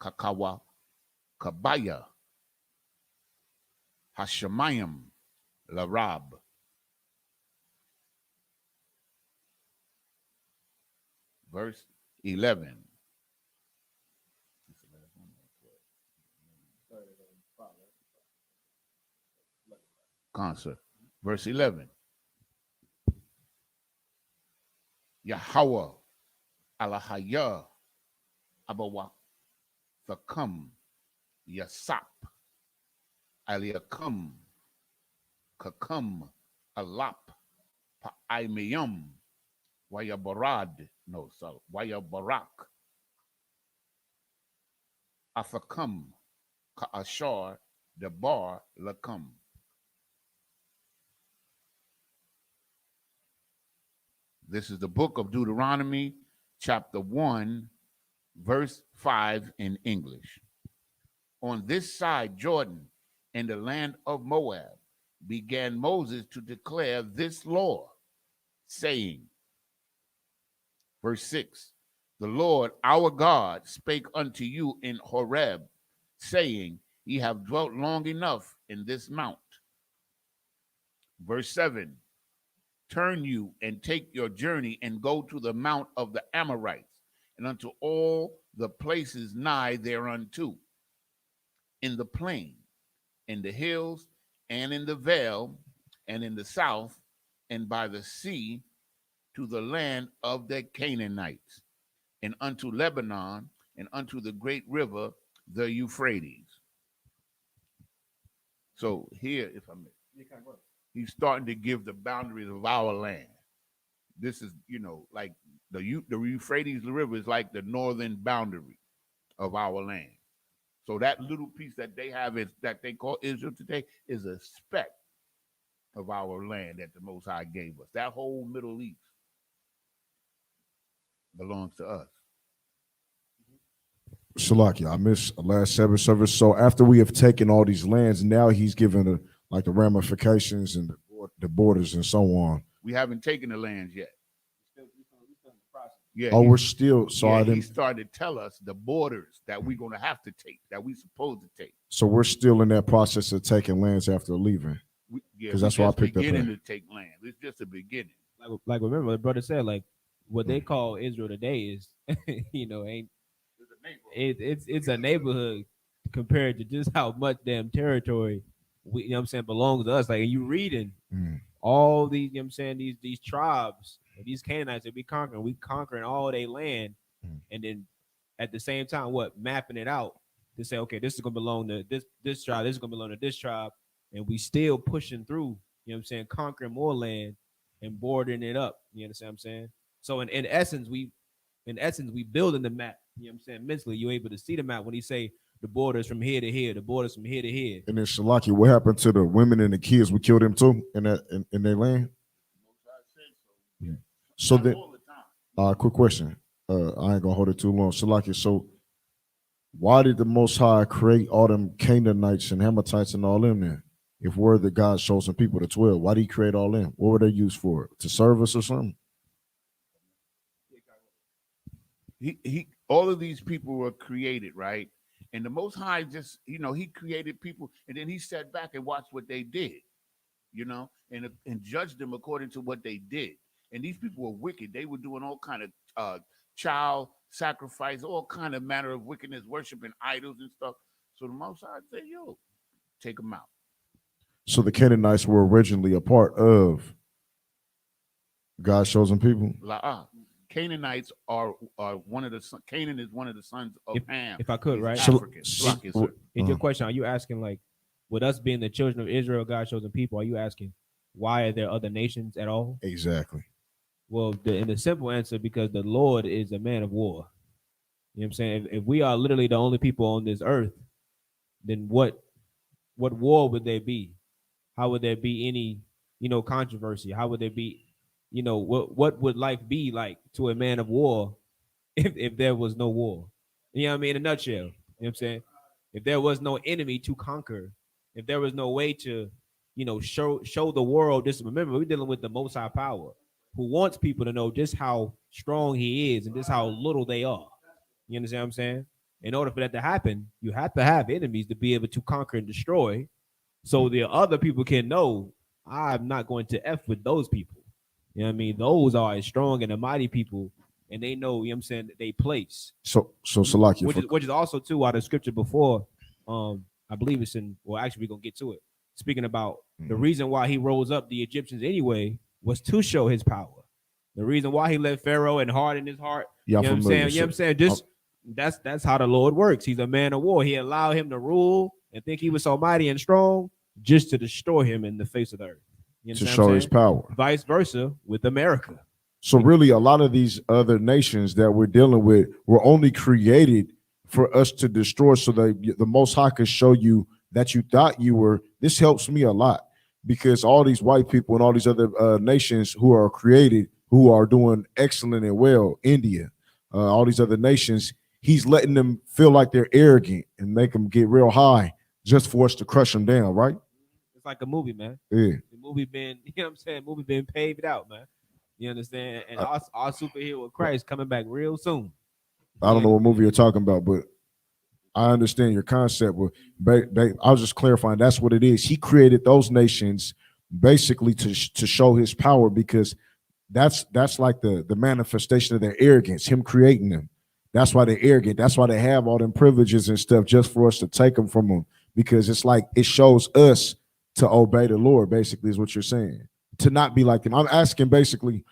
[SPEAKER 2] Kakawa, Kabaya, Hashemayim, Larab. Verse 11. Concert. Verse 11. Yahweh, Alahaya, Abawa, Thakam, Yasap, Aliakum, Kakam, Alap, Pa'imiyum, Wayabarad, Wayabarak, Afakam, Ka'ashar, Debar, Lakam. This is the book of Deuteronomy, chapter 1, verse 5 in English. On this side Jordan, in the land of Moab, began Moses to declare this law, saying, verse 6, the Lord our God spake unto you in Horeb, saying, ye have dwelt long enough in this mount. Verse 7, turn you and take your journey and go to the mount of the Amorites, and unto all the places nigh thereunto, in the plain, in the hills, and in the vale, and in the south, and by the sea, to the land of the Canaanites, and unto Lebanon, and unto the great river, the Euphrates. So here, if I may, he's starting to give the boundaries of our land. This is, like the Euphrates River is like the northern boundary of our land. So that little piece that they have is that they call Israel today is a speck of our land that the Most High gave us. That whole Middle East belongs to us.
[SPEAKER 4] Salakia, I missed the last Sabbath service. So after we have taken all these lands, now he's given the ramifications and the borders and so on.
[SPEAKER 2] We haven't taken the lands yet. Yeah,
[SPEAKER 4] we're still. So
[SPEAKER 2] yeah, he started to tell us the borders that we're going to have to take, that we're supposed to take.
[SPEAKER 4] So we're still in that process of taking lands after leaving.
[SPEAKER 2] Because that's why I picked up. Beginning to take land. It's just a beginning.
[SPEAKER 1] Like remember, the brother said, like what they call Israel today is, it's a neighborhood compared to just how much damn territory belongs to us. Like, and you reading all these, these tribes, these Canaanites that we conquering all their land, and then at the same time, mapping it out to say, okay, this is gonna belong to this tribe, this is gonna belong to this tribe, and we still pushing through, conquering more land and bordering it up. You understand what I'm saying? So in essence, we building the map. Mentally, you're able to see the map when he say the borders from here to here, the borders from here to here.
[SPEAKER 4] And then Shalaki, what happened to the women and the kids? We killed them too in their land. Yeah. So then, quick question. I ain't gonna hold it too long. Shalaki, so why did the Most High create all them Canaanites and Hamathites and all them there? If we're the God's chosen people, the 12, why did he create all them? What were they used for? To serve us or something?
[SPEAKER 2] All of these people were created, right? And the Most High just, he created people, and then he sat back and watched what they did, and judged them according to what they did. And these people were wicked. They were doing all kind of child sacrifice, all kind of manner of wickedness, worshiping idols and stuff. So the Most High said, take them out.
[SPEAKER 4] So the Canaanites were originally a part of God's chosen people?
[SPEAKER 2] Canaanites are one of the Canaan is one of the sons of Ham.
[SPEAKER 1] If I could, right? In your question, are you asking, like, with us being the children of Israel, God's chosen people, are you asking why are there other nations at all?
[SPEAKER 4] Exactly.
[SPEAKER 1] Well, in the simple answer, because the Lord is a man of war. You know what I'm saying? If we are literally the only people on this earth, then what war would there be? How would there be any, controversy? How would there be, what would life be like to a man of war if there was no war? You know what I mean? In a nutshell, you know what I'm saying? If there was no enemy to conquer, if there was no way to, show the world this. Remember, we're dealing with the Most High power, who wants people to know just how strong he is and just how little they are. You understand what I'm saying? In order for that to happen, you have to have enemies to be able to conquer and destroy, so the other people can know, I'm not going to F with those people. You know what I mean? Those are a strong and a mighty people, and they know, you know what I'm saying, they place.
[SPEAKER 4] So Salaki,
[SPEAKER 1] which is also too out of scripture before. I believe it's in, well, actually we're gonna get to it. Speaking about the reason why he rose up the Egyptians anyway was to show his power. The reason why he let Pharaoh and hardened his heart. You know what I'm saying? You know what I'm saying? Just that's how the Lord works. He's a man of war. He allowed him to rule and think he was so mighty and strong just to destroy him in the face of the earth. You know
[SPEAKER 4] to show his power.
[SPEAKER 1] Vice versa with America.
[SPEAKER 4] So really, a lot of these other nations that we're dealing with were only created for us to destroy so that the Most High could show you that you thought you were. This helps me a lot because all these white people and all these other nations who are created, who are doing excellent and well, India, all these other nations, he's letting them feel like they're arrogant and make them get real high just for us to crush them down, right?
[SPEAKER 1] It's like a movie, man.
[SPEAKER 4] Yeah.
[SPEAKER 1] The movie been, you know what I'm saying? Movie been paved out, man. You understand? And our superhero of Christ coming back real soon.
[SPEAKER 4] I don't know what movie you're talking about, but I understand your concept. But I was just clarifying that's what it is. He created those nations basically to show his power, because that's like the manifestation of their arrogance, him creating them. That's why they're arrogant. That's why they have all them privileges and stuff just for us to take them from them, because it's like it shows us to obey the Lord, basically, is what you're saying. To not be like them. I'm asking basically,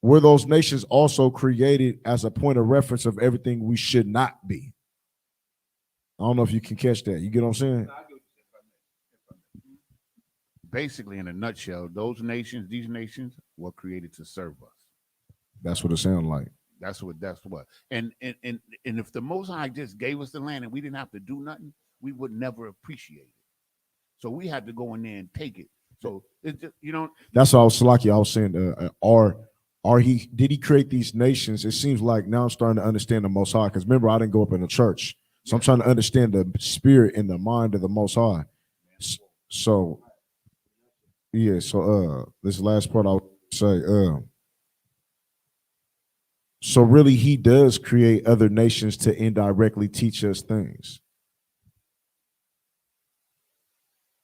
[SPEAKER 4] were those nations also created as a point of reference of everything we should not be? I don't know if you can catch that. You get what I'm saying?
[SPEAKER 2] Basically, in a nutshell, these nations were created to serve us.
[SPEAKER 4] That's what it sounds like.
[SPEAKER 2] That's what. And if the Most High just gave us the land and we didn't have to do nothing, we would never appreciate it. So we had to go in there and take it. So it's just, That's what I was lucky. I was saying, did he create these nations? It seems like now I'm starting to understand the Most High, because remember, I didn't go up in the church. So I'm trying to understand the spirit and the mind of the Most High. So, yeah, so this last part I'll say, so really he does create other nations to indirectly teach us things.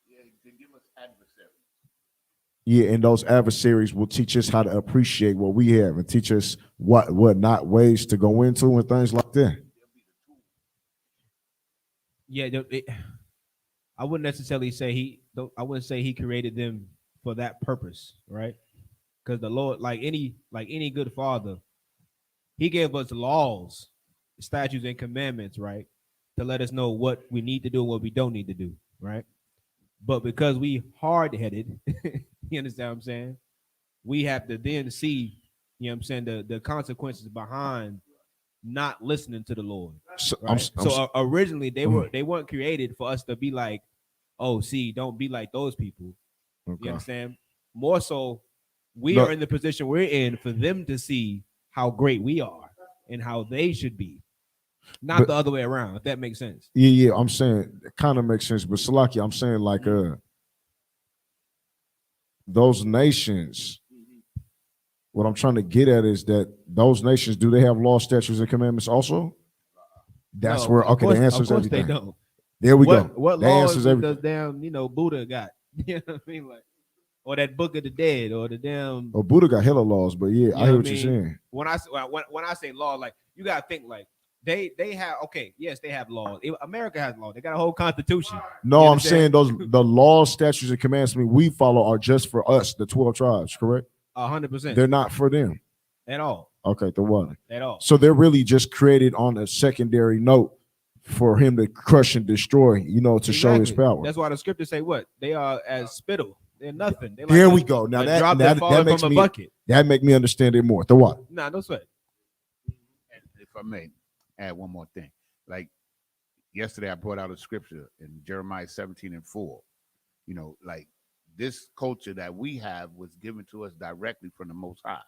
[SPEAKER 2] Yeah, to give us adversaries.
[SPEAKER 4] Yeah, and those adversaries will teach us how to appreciate what we have and teach us what not ways to go into and things like that.
[SPEAKER 1] Yeah, I wouldn't necessarily say I wouldn't say he created them for that purpose, right? Because the Lord, like any good father, he gave us laws, statutes, and commandments, right, to let us know what we need to do and what we don't need to do, right? But because we hard-headed, you understand what I'm saying? We have to then see, you know what I'm saying, the consequences behind not listening to the Lord. Right? So originally they weren't created for us to be like, oh, see, don't be like those people. Okay. You understand? More so, we are in the position we're in for them to see how great we are and how they should be, not the other way around. If that makes sense.
[SPEAKER 4] Yeah. I'm saying it kind of makes sense, but Salaki, I'm saying like those nations. What I'm trying to get at is that those nations, do they have law, statutes, and commandments also? That's where, okay, the answer is everything.
[SPEAKER 1] They don't.
[SPEAKER 4] There we go.
[SPEAKER 1] What laws does damn, Buddha got? You know what I mean? Like, or that Book of the Dead, or the damn.
[SPEAKER 4] Oh, Buddha got hella laws, but yeah, I hear what you're saying.
[SPEAKER 1] When I say law, like, you gotta think like they have, okay, yes, they have laws. America has laws. They got a whole constitution.
[SPEAKER 4] No, I'm saying the laws, statutes, and commandments we follow are just for us, the 12 tribes, correct?
[SPEAKER 1] 100%.
[SPEAKER 4] They're not for them
[SPEAKER 1] at all.
[SPEAKER 4] Okay, the one
[SPEAKER 1] at all.
[SPEAKER 4] So they're really just created on a secondary note for him to crush and destroy, to show his power.
[SPEAKER 1] That's why the scriptures say what? They are as spittle. They're nothing. They're
[SPEAKER 4] like here we go. Now that makes me bucket. That make me understand it more. The what?
[SPEAKER 1] Nah, no sweat.
[SPEAKER 2] And if I may add one more thing, like yesterday I brought out a scripture in Jeremiah 17:4. Like, this culture that we have was given to us directly from the Most High.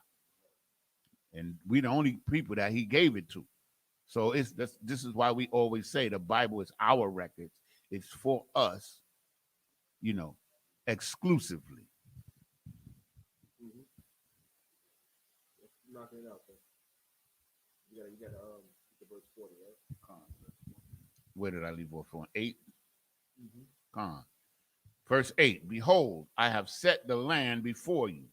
[SPEAKER 2] And we the only people that he gave it to. So this is why we always say the Bible is our records. It's for us, exclusively.
[SPEAKER 3] Knocking it out there. You got the verse 40, right?
[SPEAKER 2] Where did I leave off on? 8? Con. Verse 8, behold, I have set the land before you.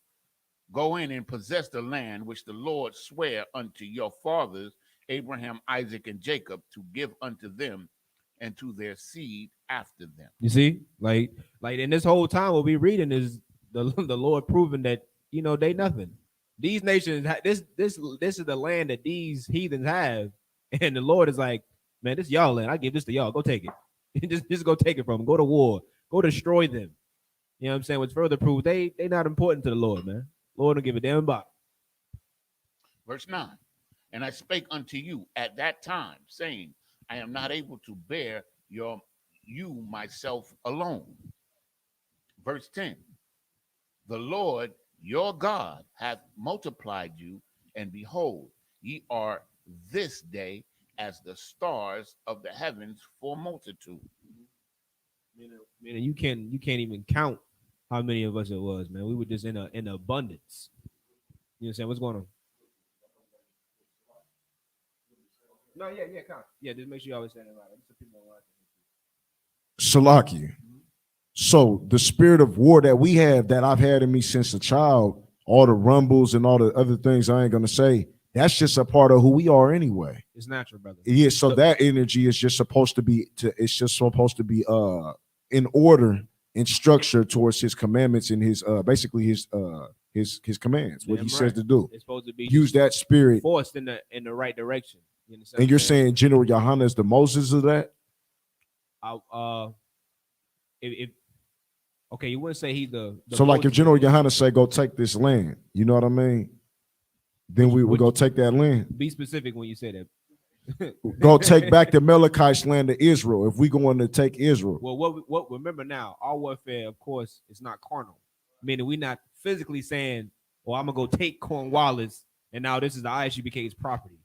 [SPEAKER 2] Go in and possess the land which the Lord sware unto your fathers, Abraham, Isaac, and Jacob, to give unto them and to their seed after them.
[SPEAKER 1] You see, like in this whole time, what we reading is the Lord proving that, they nothing. These nations, this is the land that these heathens have, and the Lord is like, man, this y'all land. I give this to y'all. Go take it. just go take it from them. Go to war. Go destroy them. You know what I'm saying? Which further proves they not important to the Lord, man. Lord don't give a damn about.
[SPEAKER 2] Verse 9. And I spake unto you at that time, saying, I am not able to bear you myself alone. Verse 10. The Lord your God hath multiplied you, and behold, ye are this day as the stars of the heavens for multitude.
[SPEAKER 1] Meaning you can't even count how many of us it was, man. We were just in abundance. You know what I'm saying? What's going on? No, yeah, count. Yeah, just make sure you always say it right.
[SPEAKER 4] Salaki. So the spirit of war that we have, that I've had in me since a child, all the rumbles and all the other things I ain't gonna say, that's just a part of who we are anyway.
[SPEAKER 1] It's natural, brother.
[SPEAKER 4] Yeah, so that energy is just supposed to be in order and structure towards his commandments and his basically his commands, what he says to do.
[SPEAKER 1] It's supposed to be
[SPEAKER 4] use that spirit
[SPEAKER 1] forced in the right direction. You understand?
[SPEAKER 4] And you're saying General Yohana is the Moses of that?
[SPEAKER 1] Okay, you wouldn't say he's the
[SPEAKER 4] so like if General Yohana say go take this land, you know what I mean? Then we will go take that land.
[SPEAKER 1] Be specific when you say that.
[SPEAKER 4] Go take back the Amalekites land to Israel if we going to take Israel.
[SPEAKER 1] Well, what remember now, our warfare, of course, is not carnal. Meaning we're not physically saying, well, I'm gonna go take Cornwallis and now this is the Isupk's property.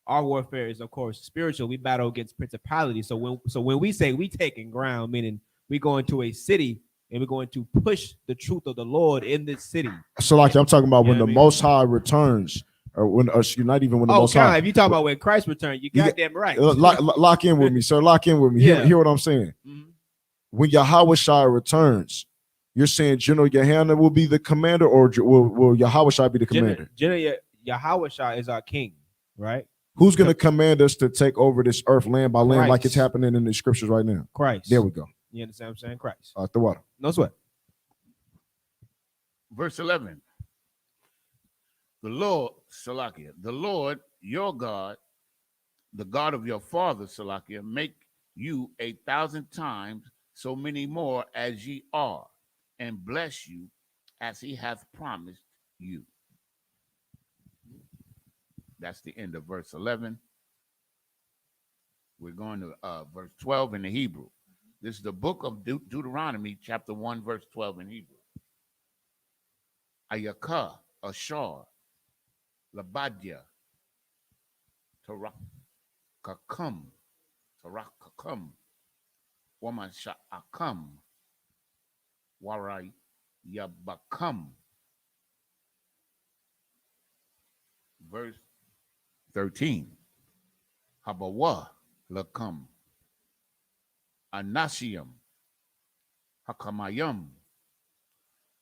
[SPEAKER 1] Our warfare is, of course, spiritual. We battle against principalities. So when we say we taking ground, meaning we go into a city and we're going to push the truth of the Lord in this city. So
[SPEAKER 4] like I'm talking about when the Most High returns. Or when you're not even when the Most High.
[SPEAKER 1] If you talk about when Christ returned, you goddamn right.
[SPEAKER 4] Lock in with me, sir. Lock in with me.
[SPEAKER 1] Yeah.
[SPEAKER 4] Hear what I'm saying. Mm-hmm. When Yahweh returns, you're saying General Yohana will be the commander, or will Yahweh be the commander?
[SPEAKER 1] General Yahweh is our king, right?
[SPEAKER 4] Who's going to command us to take over this earth land by land, like it's happening in the scriptures right now?
[SPEAKER 1] Christ.
[SPEAKER 4] There we go.
[SPEAKER 1] You understand what I'm saying? Christ.
[SPEAKER 4] The water.
[SPEAKER 1] No sweat.
[SPEAKER 2] Verse 11. The Lord, Salakia, the Lord, your God, the God of your father, Salakia, make you 1,000 times so many more as ye are, and bless you as he hath promised you. That's the end of verse 11. We're going to verse 12 in the Hebrew. This is the book of Deuteronomy, chapter 1, verse 12 in Hebrew. Ayakah, Ashar, Labadia, Tarakakam, Wamasha'akam, Warai Yabakam. Verse 13. Habawa Lakam, Anasium, Hakamayam,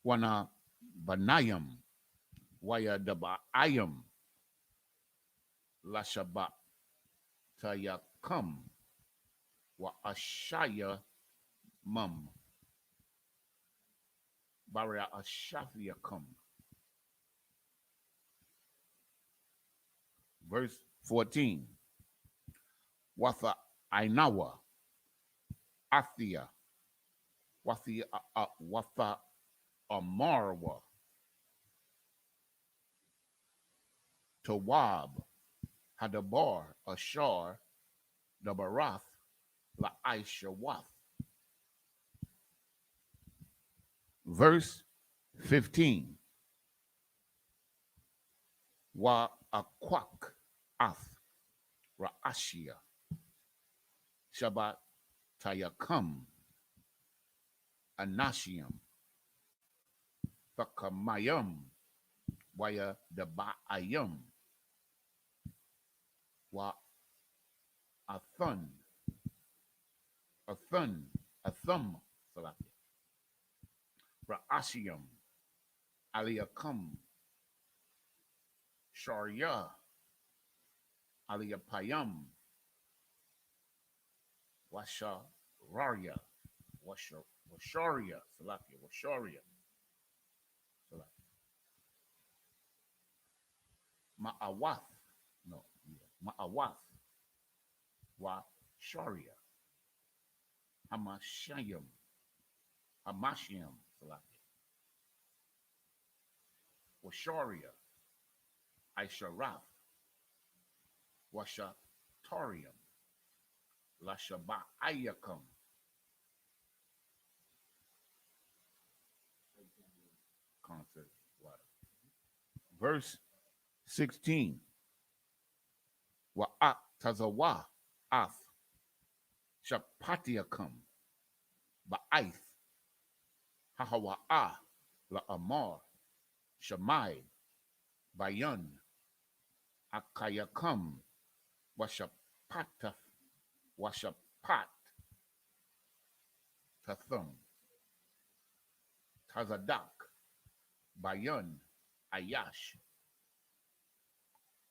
[SPEAKER 2] Wana Banayam, Wayadabayam, Lashaba Tayakam, Wa Ashaya Mum, Baria Ashafiakam. Verse 14. Watha Ainawa, Athia, Watha Amarwa, Tawab, Hadabar, Ashar, Dabarath, La Aishawath. Verse 15. Wa Akwak Ath, Ra'ashia, Shabbat Tayakam, Anashiam, Thakamayam, Waya Daba'ayam, Wa Athun, Athum, Salaki, Ra'ashiam, Aliyakam, Sharia, Aliyapayam, Washarya, Washaria, Salakia, Washaria, Ma'awath, no, Ma'awath, Washaria, Hamashayim, Salakia, Washaria, Aisharath, Washatorium, Lashaba'ayakam. Concept. Verse 16. Wa'at tazawa ath shapatiakam ba'aith hahawa'a la'amar shamai bayan akayakam washapataf washapat tathum tazadak bayan ayash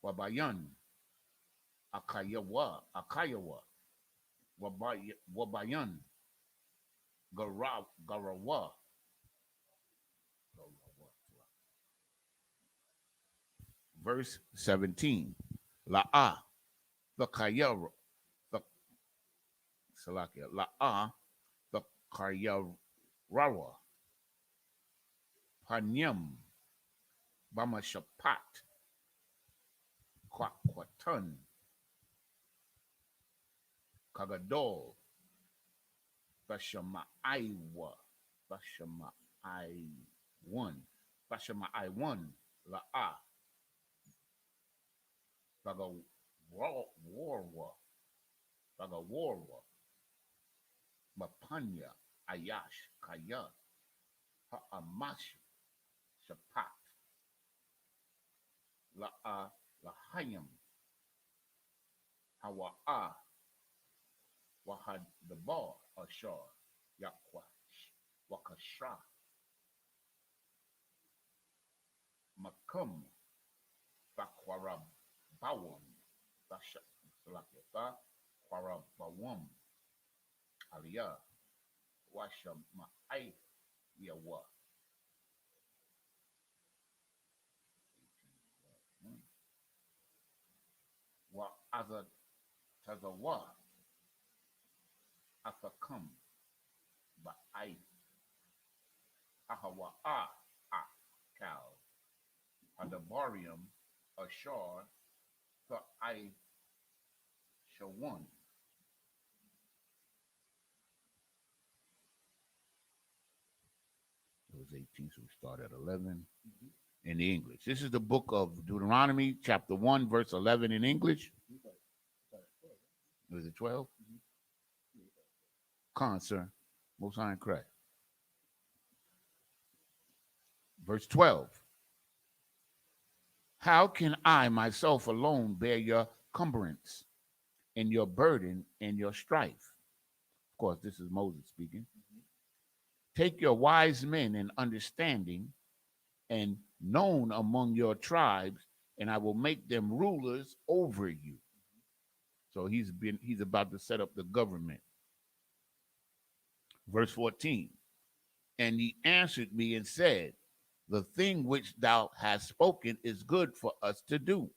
[SPEAKER 2] wabayan akayawa wabayan garawa. Verse 17. La'a the kayara the salakia la'a the kayarawa panyam bamashapat kwakwatan kagadol bashamaiwa bashamai1 la'a bagawarwa mapanya ayash kaya ha'amash shapat la'a lahayam hawa'a wahad the bar ashar yakwash wakasha makum bakwarab bawam bakwarabawam aliyah washa ma'ay yawa. Wa azad tazawa afakam ba'ay ahawa'a akal adabarium ashar I shall one. It was 18, so we start at 11 in the English. This is the book of Deuteronomy, chapter 1, verse 11 in English. Was it 12? Con, sir. Most High and Christ. Verse 12. How can I myself alone bear your cumbrance and your burden and your strife? Of course, this is Moses speaking. Take your wise men and understanding and known among your tribes, and I will make them rulers over you. So he's about to set up the government. Verse 14. And he answered me and said, the thing which thou hast spoken is good for us to do.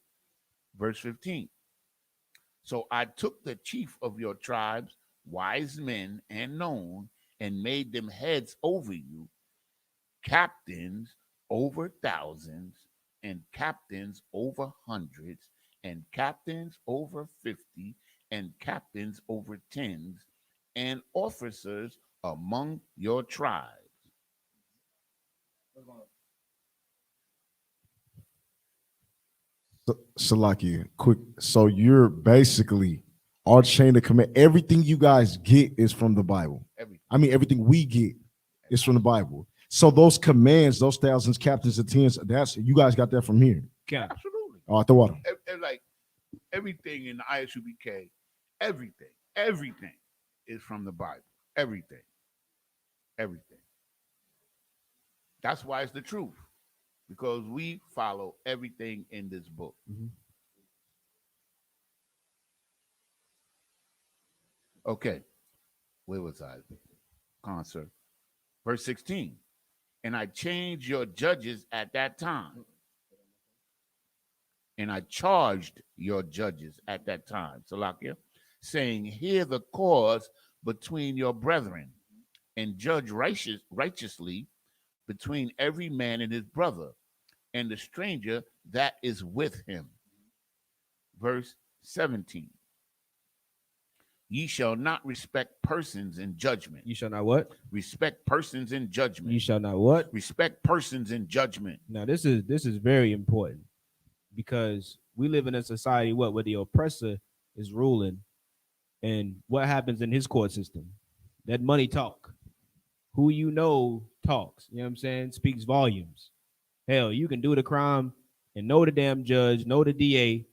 [SPEAKER 2] Verse 15. So I took the chief of your tribes, wise men and known, and made them heads over you, captains over thousands, and captains over hundreds, and captains over 50, and captains over tens, and officers among your tribes.
[SPEAKER 4] Salaki, quick. So you're basically our chain of command. Everything you guys get is from the Bible. Everything we get is from the Bible. So those commands, those thousands, captains, and tens, that's you guys got that from here.
[SPEAKER 2] Yeah, absolutely.
[SPEAKER 4] Oh, I thought
[SPEAKER 2] like everything in the Isupk, everything is from the Bible. Everything. That's why it's the truth. Because we follow everything in this book. Okay, where was I? Concert. Verse 16. And I changed your judges at that time. And I charged your judges at that time, Salakia, saying, hear the cause between your brethren, and judge righteously between every man and his brother, and the stranger that is with him. Verse 17. Ye shall not respect persons in judgment.
[SPEAKER 1] You shall not what?
[SPEAKER 2] Respect persons in judgment.
[SPEAKER 1] You shall not what?
[SPEAKER 2] Respect persons in judgment.
[SPEAKER 1] Now this is very important, because we live in a society where the oppressor is ruling, and what happens in his court system? That money talk. Who you know talks. You know what I'm saying? Speaks volumes. Hell, you can do the crime and know the damn judge, know the DA.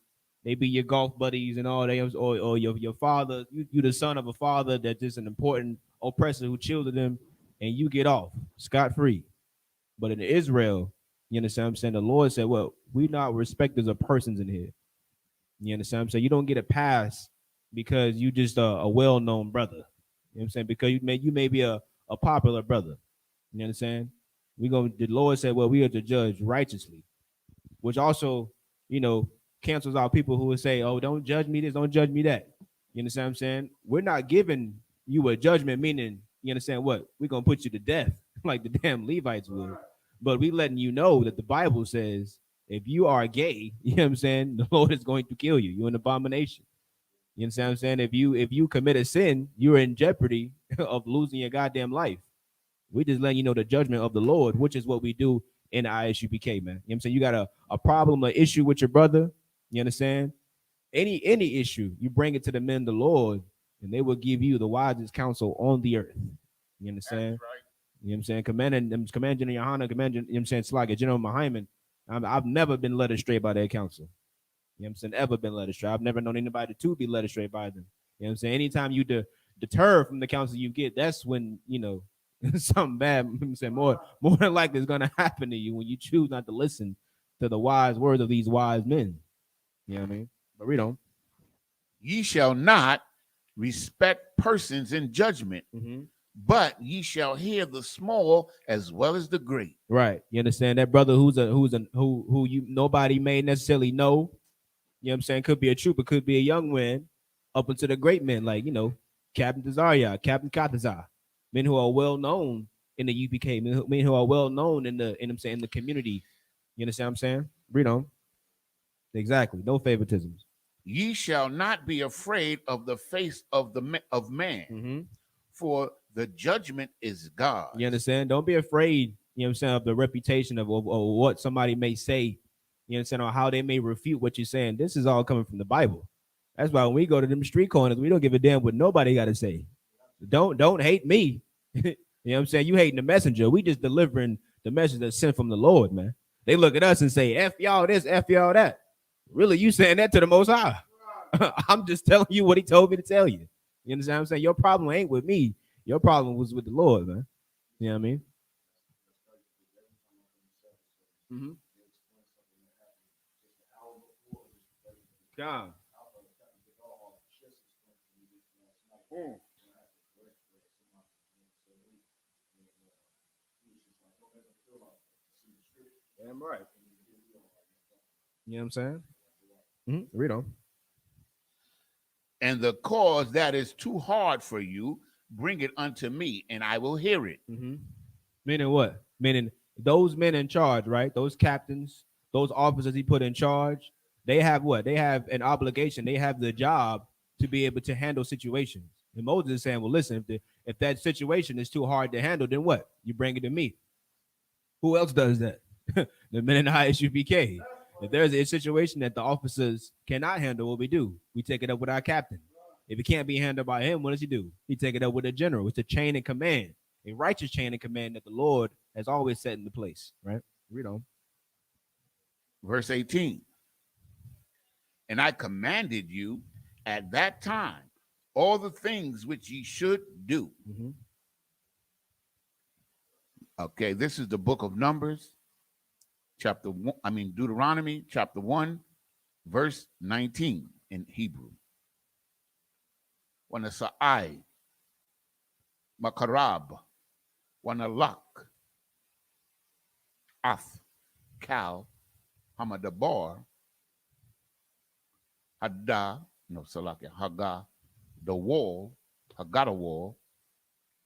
[SPEAKER 1] They be your golf buddies and all that, or your father. You the son of a father that is an important oppressor who chilled them, and you get off scot-free. But in Israel, you understand what I'm saying? The Lord said, well, we not respecters of persons in here. You understand what I'm saying? You don't get a pass because you just a well-known brother. You know what I'm saying? Because you may be a popular brother. You understand? The Lord said, well, we are to judge righteously, which also, cancels out people who would say, oh, don't judge me this, don't judge me that. You understand what I'm saying? We're not giving you a judgment, meaning, you understand what? We're going to put you to death like the damn Levites would. But we letting you know that the Bible says, if you are gay, you know what I'm saying, the Lord is going to kill you. You're an abomination. You understand what I'm saying? If you commit a sin, you're in jeopardy of losing your goddamn life. We just letting you know the judgment of the Lord, which is what we do in the Isupk, man. You know what I'm saying? You got a problem, an issue with your brother, you understand? Any issue, you bring it to the men of the Lord, and they will give you the wisest counsel on the earth. You understand?
[SPEAKER 2] That's right.
[SPEAKER 1] You know what I'm saying? Command General Yohana, you know what I'm saying? It's like a General Mahiman. I've never been led astray by their counsel. You know what I'm saying? Ever been led astray. I've never known anybody to be led astray by them. You know what I'm saying? Anytime you deter from the counsel you get, that's when, something bad, I'm saying, more than likely is going to happen to you when you choose not to listen to the wise words of these wise men. You know what I mean? But read on.
[SPEAKER 2] Ye shall not respect persons in judgment, but ye shall hear the small as well as the great.
[SPEAKER 1] Right. You understand? That brother who you nobody may necessarily know. You know what I'm saying? Could be a trooper, could be a young man, up into the great men, like, Captain Tazaria, Captain Katazar, men who are well known in the UPK, men who are well known in the community. You understand what I'm saying? Read on. Exactly. No favoritisms.
[SPEAKER 2] Ye shall not be afraid of the face of man, for the judgment is God.
[SPEAKER 1] You understand? Don't be afraid, you know what I'm saying, of the reputation of what somebody may say, you understand, or how they may refute what you're saying. This is all coming from the Bible. That's why when we go to them street corners, we don't give a damn what nobody got to say. Don't hate me. You know what I'm saying? You hating the messenger. We just delivering the message that's sent from the Lord, man. They look at us and say, F y'all this, F y'all that. Really, you saying that to the Most High. I'm just telling you what he told me to tell you. You understand what I'm saying? Your problem ain't with me. Your problem was with the Lord, man. You know what I mean? God. Damn right. You know what I'm saying? Read on.
[SPEAKER 2] And the cause that is too hard for you, bring it unto me, and I will hear it.
[SPEAKER 1] Meaning what? Meaning those men in charge, right? Those captains, those officers he put in charge, they have what? They have an obligation. They have the job to be able to handle situations. And Moses is saying, well, listen, if that situation is too hard to handle, then what? You bring it to me. Who else does that? The men in the Isupk. If there's a situation that the officers cannot handle, what we do? We take it up with our captain. If it can't be handled by him, what does he do? He take it up with the general. It's a chain of command, a righteous chain of command that the Lord has always set into place, right? Read on.
[SPEAKER 2] Verse 18. And I commanded you at that time all the things which ye should do. Okay, this is the book of Numbers, Deuteronomy chapter 1, verse 19 in Hebrew. Wana sa'ai, makarab, wana lak, ath, kal, hamadabar, haga, the wall, hagada wall,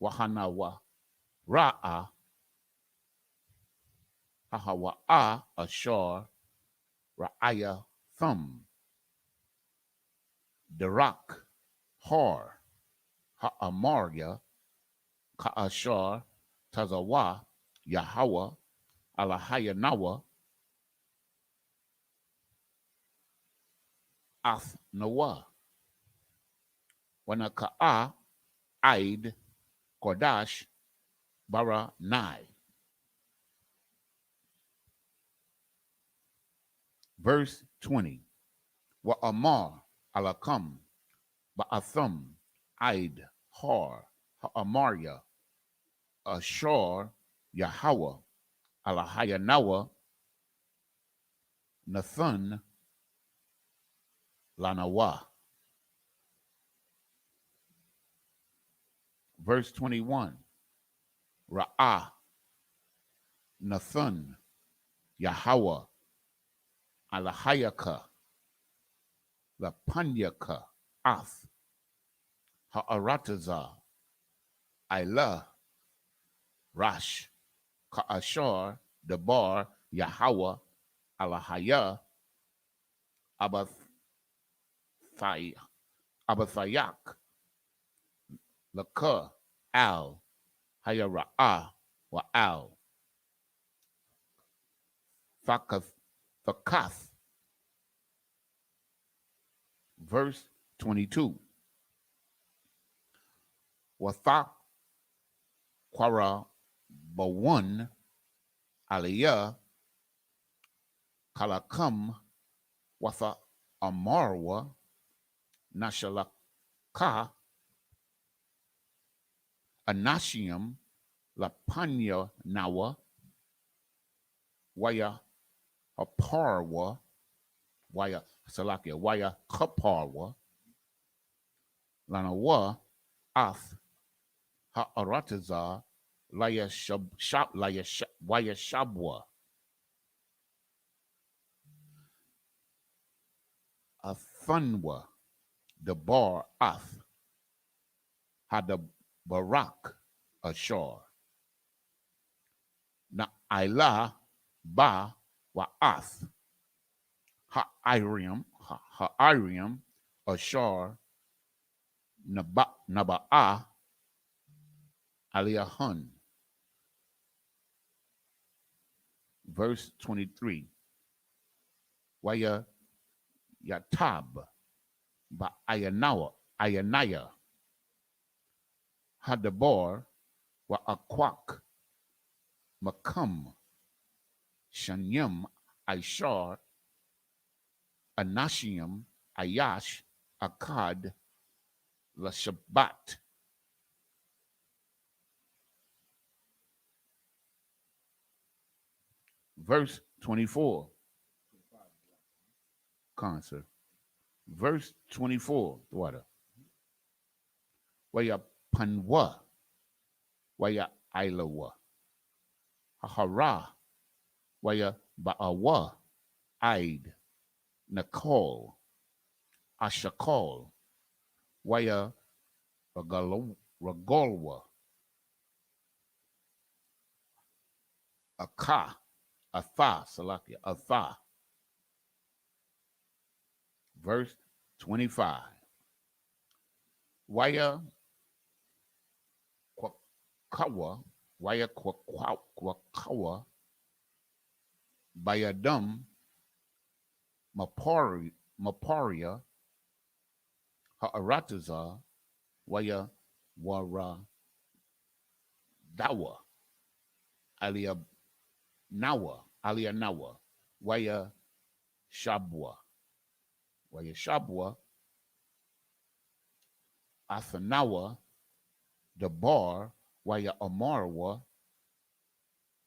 [SPEAKER 2] wahanawa, ra'a, hahawa'a, ashar, ra'aya, thumb. Darak, Hor, Ha'amaria, Ka'ashar, Tazawa, Yahweh, Alahayanawa, Ath Noah, Wanaka'a, Aid, Kodash, Bara Nai. Verse 20. Wa Amar Alakam, Ba'atham, Aid, Har, Ha'amaria, Ashar, Yahweh, Alahayanawa, Nathan, Lanawa. Verse 21. Ra'ah, Nathan, Yahweh, Alahayaka, Lapanyaka, Ath, Ha'arataza, Ilah, Rash, Ka'ashar, Debar, Yahweh, Alahaya, Abathayak, Laka, Al, Hayara'ah, wa Al, Thakath. Verse 22. Watha Quara Bawan Aliyah Kalakam Watha Amarwa Nashalaka Anashiam Lapanya Nawa Waya Aparwa Waya Salakia Waya Kaparwa Lanawa Ath Ha'arataza Laya Waya Shabwa Athunwa Debar Ath Hadabarak Ashar Na Ilah Ba wa Ath Ha'iriam Ashar Naba'ah Aliyahun. Verse 23. Waya Yatab ba Ayanaya Hadabar wa Akwak Makam Shanyam Aishar Anashiam Ayash Akkad La Shabbat. Verse 24. Concert. Verse 24. Water. Waya Panwa. Waya Ilawa. Hahara. Waya Ba'awa. Aid. Nakol. Ashakol. Waya Ragolwa. Aka. Atha, Salakia, Atha. Verse 25. Waya Kwakawa, Waya Kwakawa, Bayadum, Maparia, Ha'arataza, Waya Wara Dawa, Aliyanawa, Waya Shabwa, Athanawa, Debar, Waya Amarwa,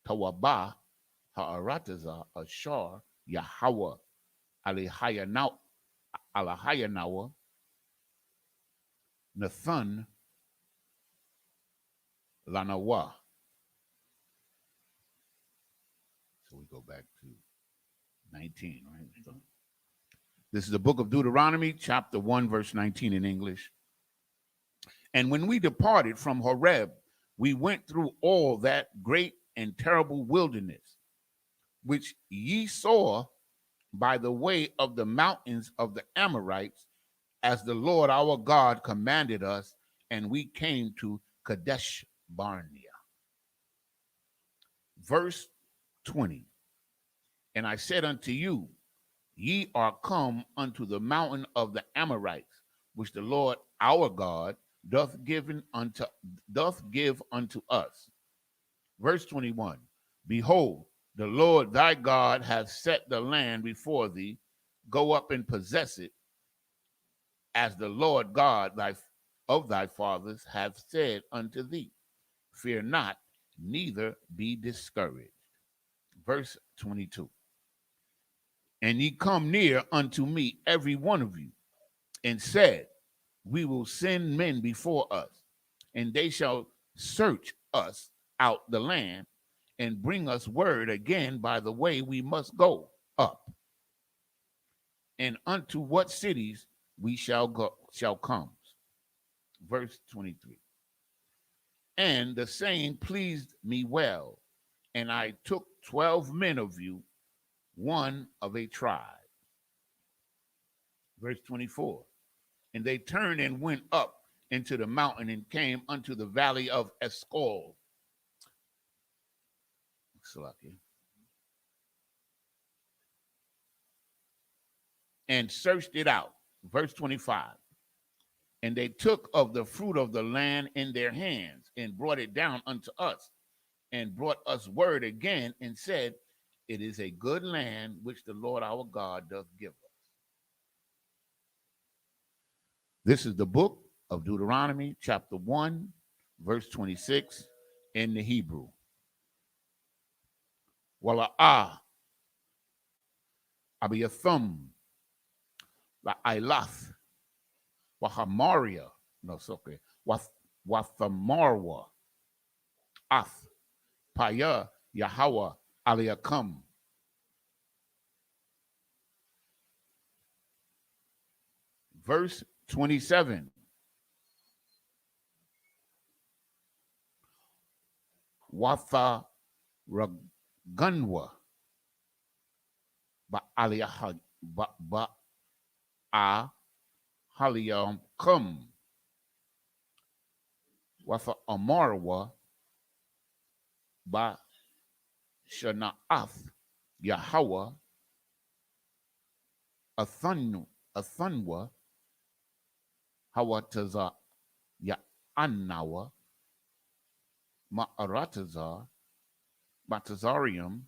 [SPEAKER 2] Tawaba, Ha'arataza, Ashar, Yahweh, Alahayanawa, Nathan, Lanawa. So we go back to 19, right? This is the book of Deuteronomy, chapter 1, verse 19 in English. And when we departed from Horeb, we went through all that great and terrible wilderness, which ye saw by the way of the mountains of the Amorites, as the Lord our God commanded us, and we came to Kadesh Barnea. Verse 20. And I said unto you, ye are come unto the mountain of the Amorites, which the Lord our God doth give unto us. Verse 21. Behold, the Lord thy God hath set the land before thee. Go up and possess it, as the Lord God of thy fathers hath said unto thee. Fear not, neither be discouraged. Verse 22. And ye come near unto me, every one of you, and said, we will send men before us, and they shall search us out the land, and bring us word again by the way we must go up, and unto what cities we shall come. Verse 23. And the saying pleased me well, and I took 12 men of you, one of a tribe. Verse 24. And they turned and went up into the mountain and came unto the valley of Eshcol. And searched it out. Verse 25. And they took of the fruit of the land in their hands and brought it down unto us, and brought us word again and said, it is a good land which the Lord our God doth give us. This is the book of Deuteronomy, chapter 1, verse 26 in the Hebrew. Wala'ah, abiyathum, la'ilath, wahamaria, no, it's okay, wathamarwa, ath, paya, Yahweh, aliyakam. Verse 27. Watha ragunwa ba aliyah ba a haliyam kum. Watha amarwa ba shana'ath Yahweh Athanwa Hawataza Ya'anawa Ma'aratazar Batazarium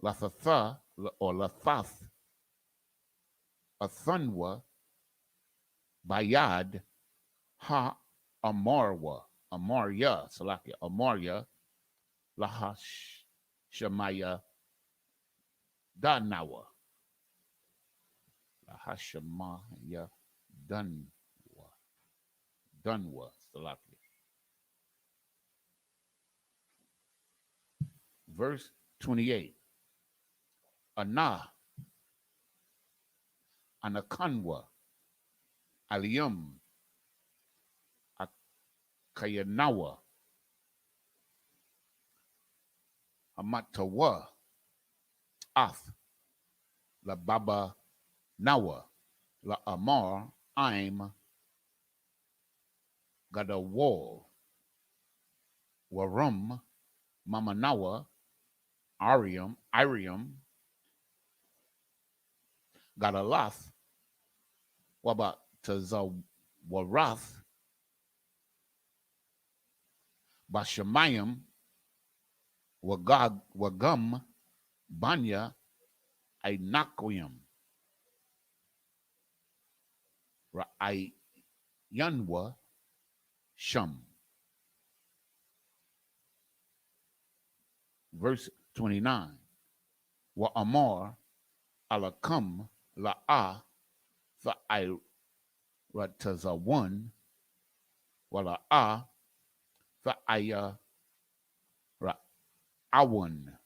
[SPEAKER 2] Lathatha or Lathath Athanwa Bayad Ha Amarwa Amarya Salakia Amarya Lahash Shemaya Danawa Lahashamaya Dunwa Salakia. Verse 28. Anakanwa Aliyum Akayanawa Amatawa Ath La Baba Nawa La Amar Aim Gadawal Warum Mamanawa Arium Gadalath Waba Tazawarath Bashamayim Wagum Banya Ainakoyim Ra'ayanwa Shum. Verse 29. Wa Amar Alakam La'a Fa'iratazawan Wala'a Fa'aya Ra'awan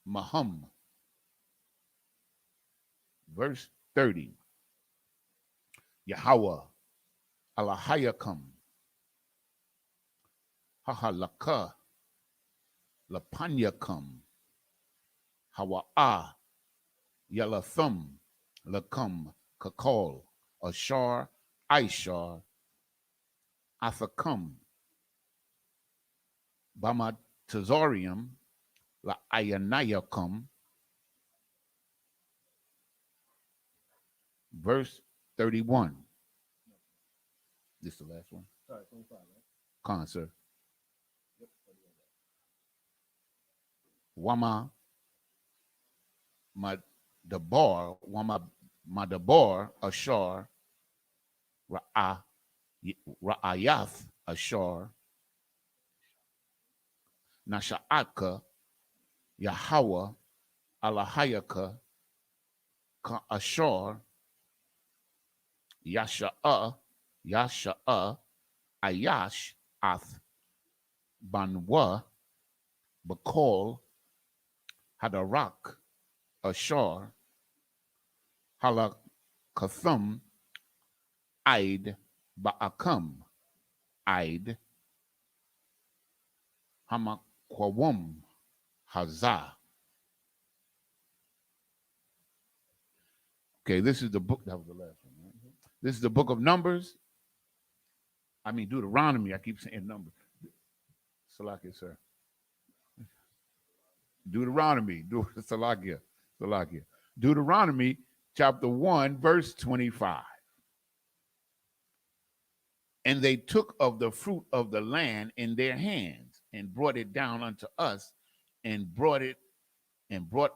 [SPEAKER 2] Mahum. Verse 30. Yahweh Alahayakam Hahalaka Lapanyakam Hawa'a Yalathum Lakum, Kakol, Ashar, Ishar, Athakam, Bama Tazorium, La Ayanayakum. Verse 31. This is the last one.
[SPEAKER 1] Sorry, 25, right?
[SPEAKER 2] Come on, sir. Wama Madabar, Wama Madabar, Ashar, Ra'ayath, Ashar, Nasha'aka, Yahweh, Alahayaka, Ashar, Yasha'a, Ayash, Ath, Banwa, Bakol, Hadarak, Ashar, Halakathum, Aid, Ba'akam, Aid, Hamakwawum, Hazah. Okay, this is the book. That was the last one. Right? This is the book of Numbers. I mean, Deuteronomy. I keep saying Numbers. Salakia, sir. Deuteronomy. Salakia. Deuteronomy chapter 1, verse 25. And they took of the fruit of the land in their hands and brought it down unto us and brought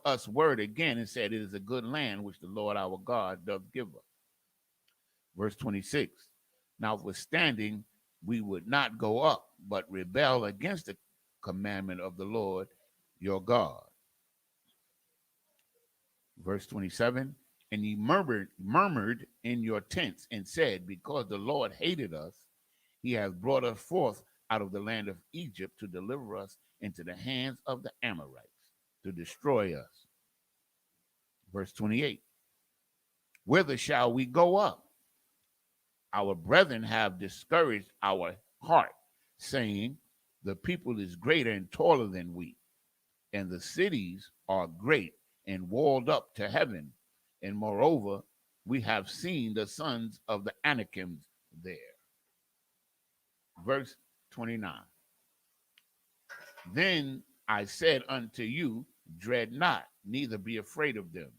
[SPEAKER 2] us word again and said, it is a good land which the Lord our God doth give us. Verse 26. Notwithstanding, we would not go up, but rebel against the commandment of the Lord your God. Verse 27. And ye murmured in your tents and said, because the Lord hated us, he has brought us forth out of the land of Egypt to deliver us into the hands of the Amorites, to destroy us. Verse 28. Whither shall we go up? Our brethren have discouraged our heart, saying, the people is greater and taller than we, and the cities are great and walled up to heaven. And moreover, we have seen the sons of the Anakims there. Verse 29. Then I said unto you, dread not, neither be afraid of them.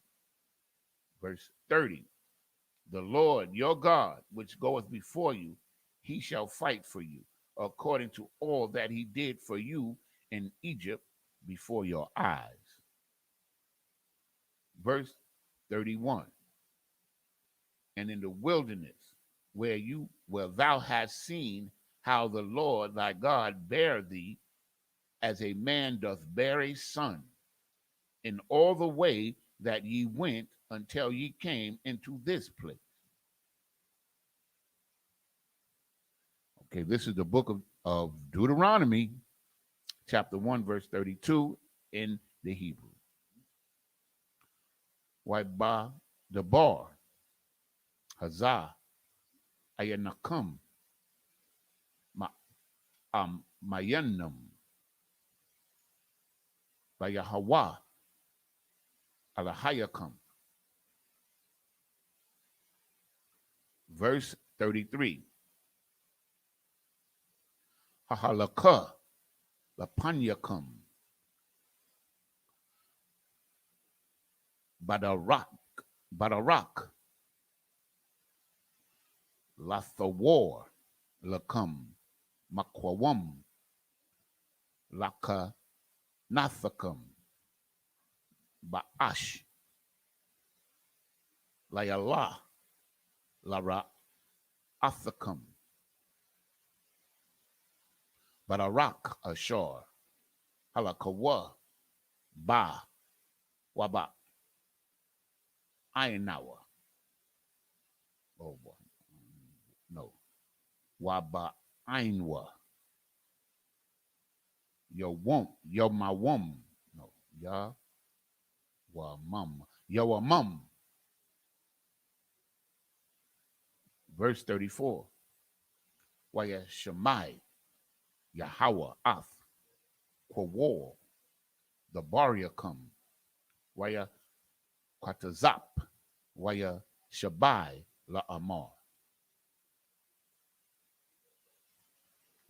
[SPEAKER 2] Verse 30. The Lord your God, which goeth before you, he shall fight for you, according to all that he did for you in Egypt before your eyes. Verse 31. And in the wilderness, where thou hast seen how the Lord thy God bare thee, as a man doth bear a son, in all the way that ye went until ye came into this place. Okay, this is the book of Deuteronomy, chapter 1, verse 32 in the Hebrew. Waiba Debar, Hazah, Ayanakam, Mayanam, Bayahawa, Alahayakam. Verse 33. Hahalaka, Lapanyakam, Badarak, Lathawar, Lakam, Makwawam, Laka, Nathakam, Ba'ash, Layala, Lara, Athakam, Badarak, Ashar, Halakawa, Ba, Waba, Ayanawa. Oh boy. No. Waba Ainwa. Yo won't. Yo my wom. No. Ya. Wa mum. Yo a mum. Verse 34. Waya Shemai. Yahweh Ath. Kwawar. The Baria come. Waya Kwatazap. Waya Shabai La Amar.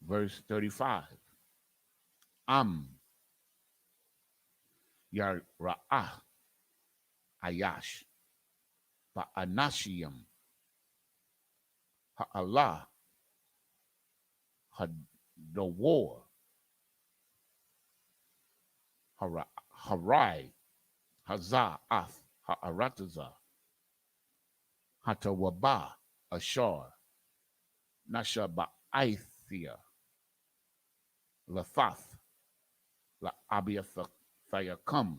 [SPEAKER 2] Verse 35. Yara'ah Ayash Ba'anashiyam Ha'Allah Hadawar Harai Haza'ath Ha'arataza Hatawaba Ashar Nasha Ba'aithia Lathath La Abiathayakam.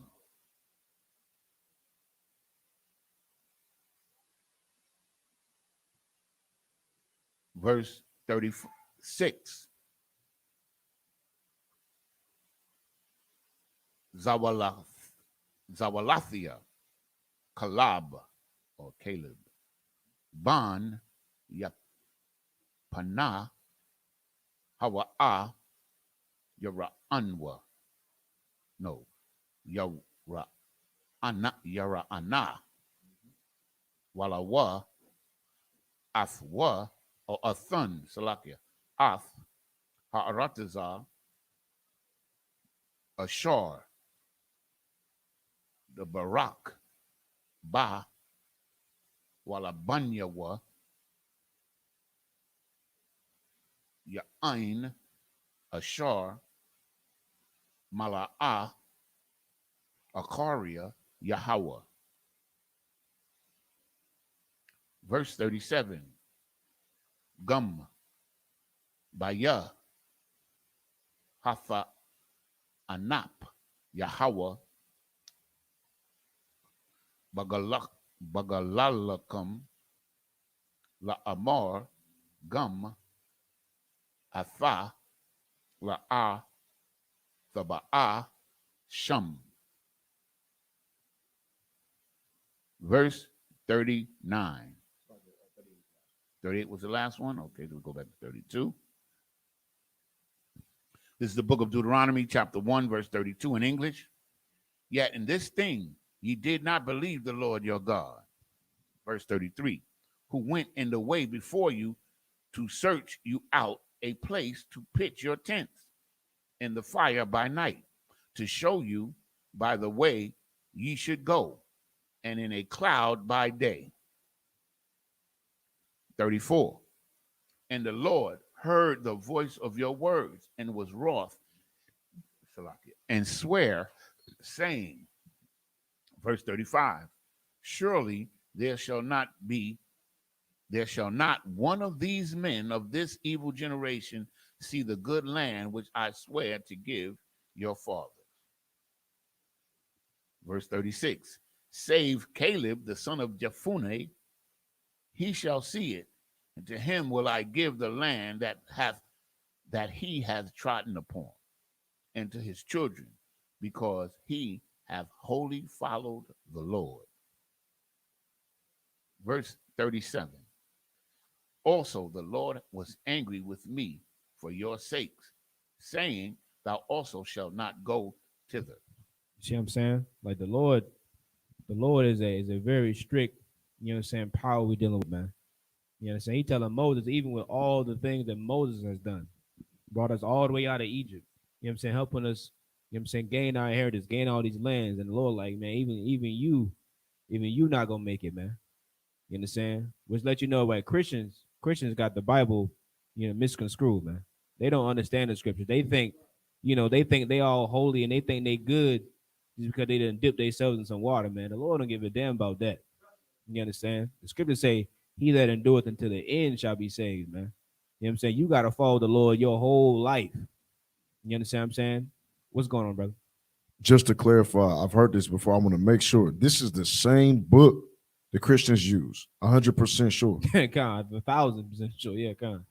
[SPEAKER 2] Verse 36. Zawalathia Kalab or Caleb. Ban Yapana Hawa'a Yara Anwa. No. Yara Ana. Walawa Athwa or Athun Salakia. Ath Ha'aratazar Ashar. The Barak Ba Walabanyawa Ya'ain Ashar Mala'ah Akaria Yahweh. Verse 37. Gum Baya Hatha Anap Yahweh Bagalalakam La Amar Gum Atha La Thaba'a Shum. Verse 39. 38 was the last one. Okay, we'll go back to 32. This is the book of Deuteronomy, chapter 1, verse 32 in English. Yet in this thing ye did not believe the Lord your God. Verse 33. Who went in the way before you to search you out a place to pitch your tents in the fire by night, to show you by the way ye should go, and in a cloud by day. 34. And the Lord heard the voice of your words and was wroth, and swear, saying, verse 35, surely there shall not one of these men of this evil generation see the good land which I swear to give your fathers. Verse 36, save Caleb the son of Jephunneh, he shall see it, and to him will I give the land that he hath trodden upon, and to his children, because he hath wholly followed the Lord. Verse 37. Also the Lord was angry with me for your sakes, saying, thou also shalt not go thither.
[SPEAKER 1] See what I'm saying? Like the Lord is a very strict, you know what I'm saying, power we dealing with, man. You know what I'm saying? He telling Moses, even with all the things that Moses has done, brought us all the way out of Egypt, you know what I'm saying, helping us, you know what I'm saying, gain our inheritance, gain all these lands. And the Lord, like, man, even you not gonna make it, man. You understand? Which let you know, like, Christians got the Bible, you know, misconstrued, man. They don't understand the scriptures. They think, they all holy and they think they good just because they didn't dip themselves in some water, man. The Lord don't give a damn about that. You understand? The scriptures say, he that endureth until the end shall be saved, man. You know what I'm saying? You got to follow the Lord your whole life. You understand what I'm saying? What's going on, brother?
[SPEAKER 4] Just to clarify, I've heard this before. I want to make sure this is the same book the Christians use. 100% sure.
[SPEAKER 1] Con, 1,000% sure. Yeah, con.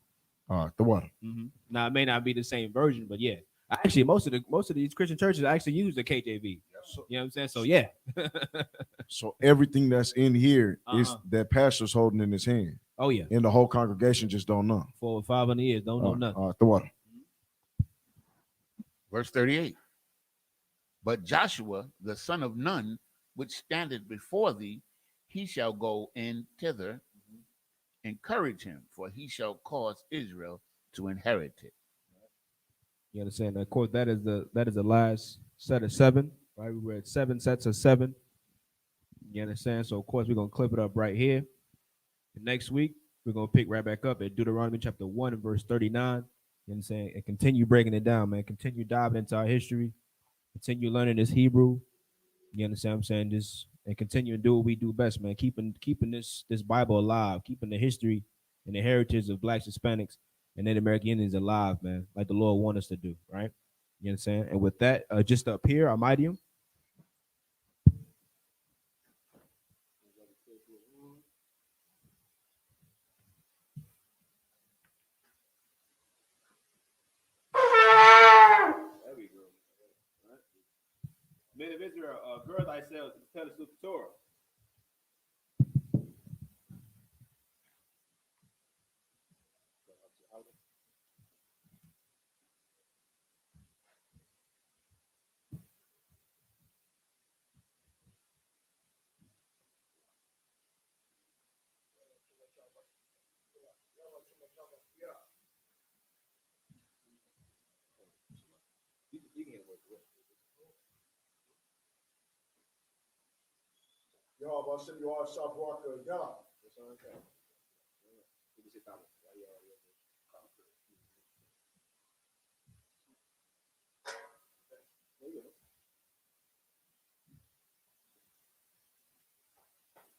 [SPEAKER 4] The water.
[SPEAKER 1] Mm-hmm. Now it may not be the same version, but yeah. Actually, most of these Christian churches actually use the KJV. Yes, you know what I'm saying? So yeah.
[SPEAKER 4] So everything that's in here is that pastor's holding in his hand.
[SPEAKER 1] Oh yeah.
[SPEAKER 4] And the whole congregation just don't know.
[SPEAKER 1] 4 or 500 years, don't know nothing.
[SPEAKER 4] The water.
[SPEAKER 2] Verse 38. But Joshua, the son of Nun, which standeth before thee, he shall go in thither. Encourage him, for he shall cause Israel to inherit it.
[SPEAKER 1] You understand? Of course, that is the last set of 7. Right? We read 7 sets of 7. You understand? So of course we're gonna clip it up right here. And next week we're gonna pick right back up at Deuteronomy chapter 1 and verse 39. You understand? And continue breaking it down, man. Continue diving into our history. Continue learning this Hebrew. You understand what I'm saying? Just and continue to do what we do best, man. Keeping this Bible alive, keeping the history and the heritage of Blacks, Hispanics, and Native American Indians alive, man, like the Lord wants us to do, right? You understand? And with that, just up here, our medium. There we go. Right. Men of Israel, gird thyself to tell the Torah.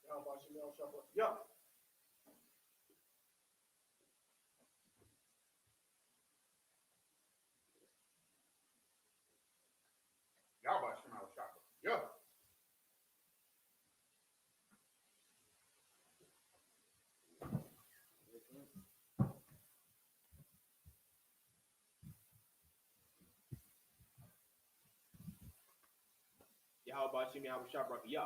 [SPEAKER 1] How about you? How about you?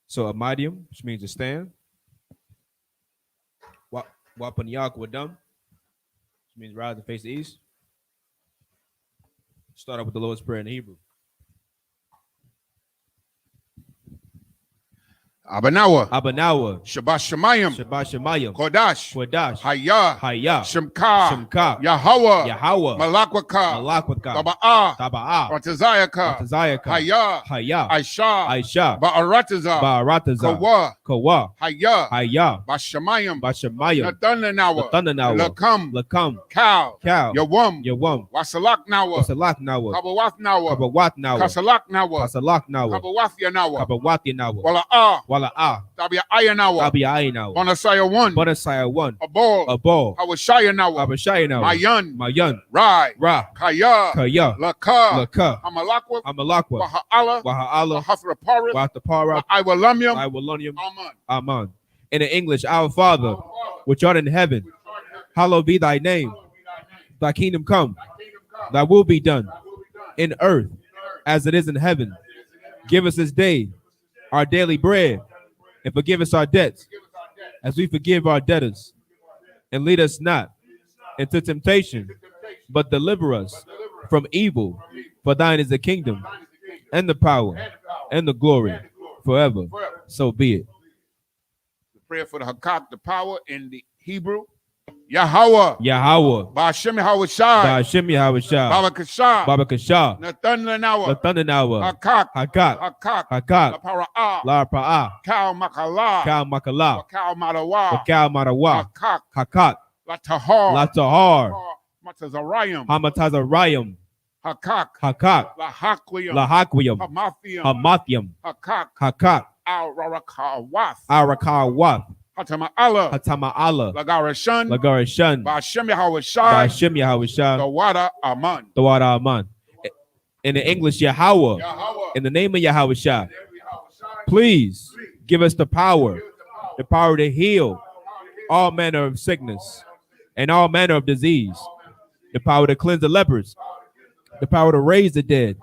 [SPEAKER 1] So a medium, which means to stand. Wapanyak wadam, which means rise and face the east. Start off with the Lord's Prayer in Hebrew.
[SPEAKER 2] Abanawa,
[SPEAKER 1] Shabbat
[SPEAKER 2] Shemayim, Kodash, Hayah,
[SPEAKER 1] Shemka,
[SPEAKER 2] Yahweh, Malakwaka, Taba'ah, Ratazayaka, Hayah, Aisha, Ba'arataza,
[SPEAKER 1] Kawa,
[SPEAKER 2] Hayah, Bashamayim, Nathanawa, Lakam, Kal, Yawam, Wasalaknawa, Kabawatnawa, Kasalaknawa, Kabawathinawa, Tabia Ayanawa, Bonasaya 1, Abol, Hawashayanawa, Mayan, Rai, Kaya, Laka, Amalakwa, Waha'ala, Wathapara, Iwalunium, Aman. In the English, our Father, which art in heaven, hallowed be thy name. Thy kingdom come, thy will be done in earth as it is in heaven. Give us this day our daily bread, and forgive us our debts, as we forgive our debtors. And lead us not into temptation, but deliver us from evil. For thine is the kingdom, and the power, and the glory, forever. So be it. The prayer for the Hakat, the power in the Hebrew. Yahweh, Ba'ashem Yahawashai, Baba Kasha, Nathanawa, Hakak, La Para'ah, Kal Makala, Kal Marawa, Hakak, Latahar, Hamatazarayim, Hakak, Lahakwiyam, Hamathiam, Hakak, Arakawath, Hatama'ala, Lagarashan, Ba'ashem Yahawashai, Tawada Aman. In the English, Yahweh, in the name of Yahawashai,
[SPEAKER 1] Please give us the power to heal all manner of sickness and all manner of disease, the power to cleanse the lepers, the power to raise the dead,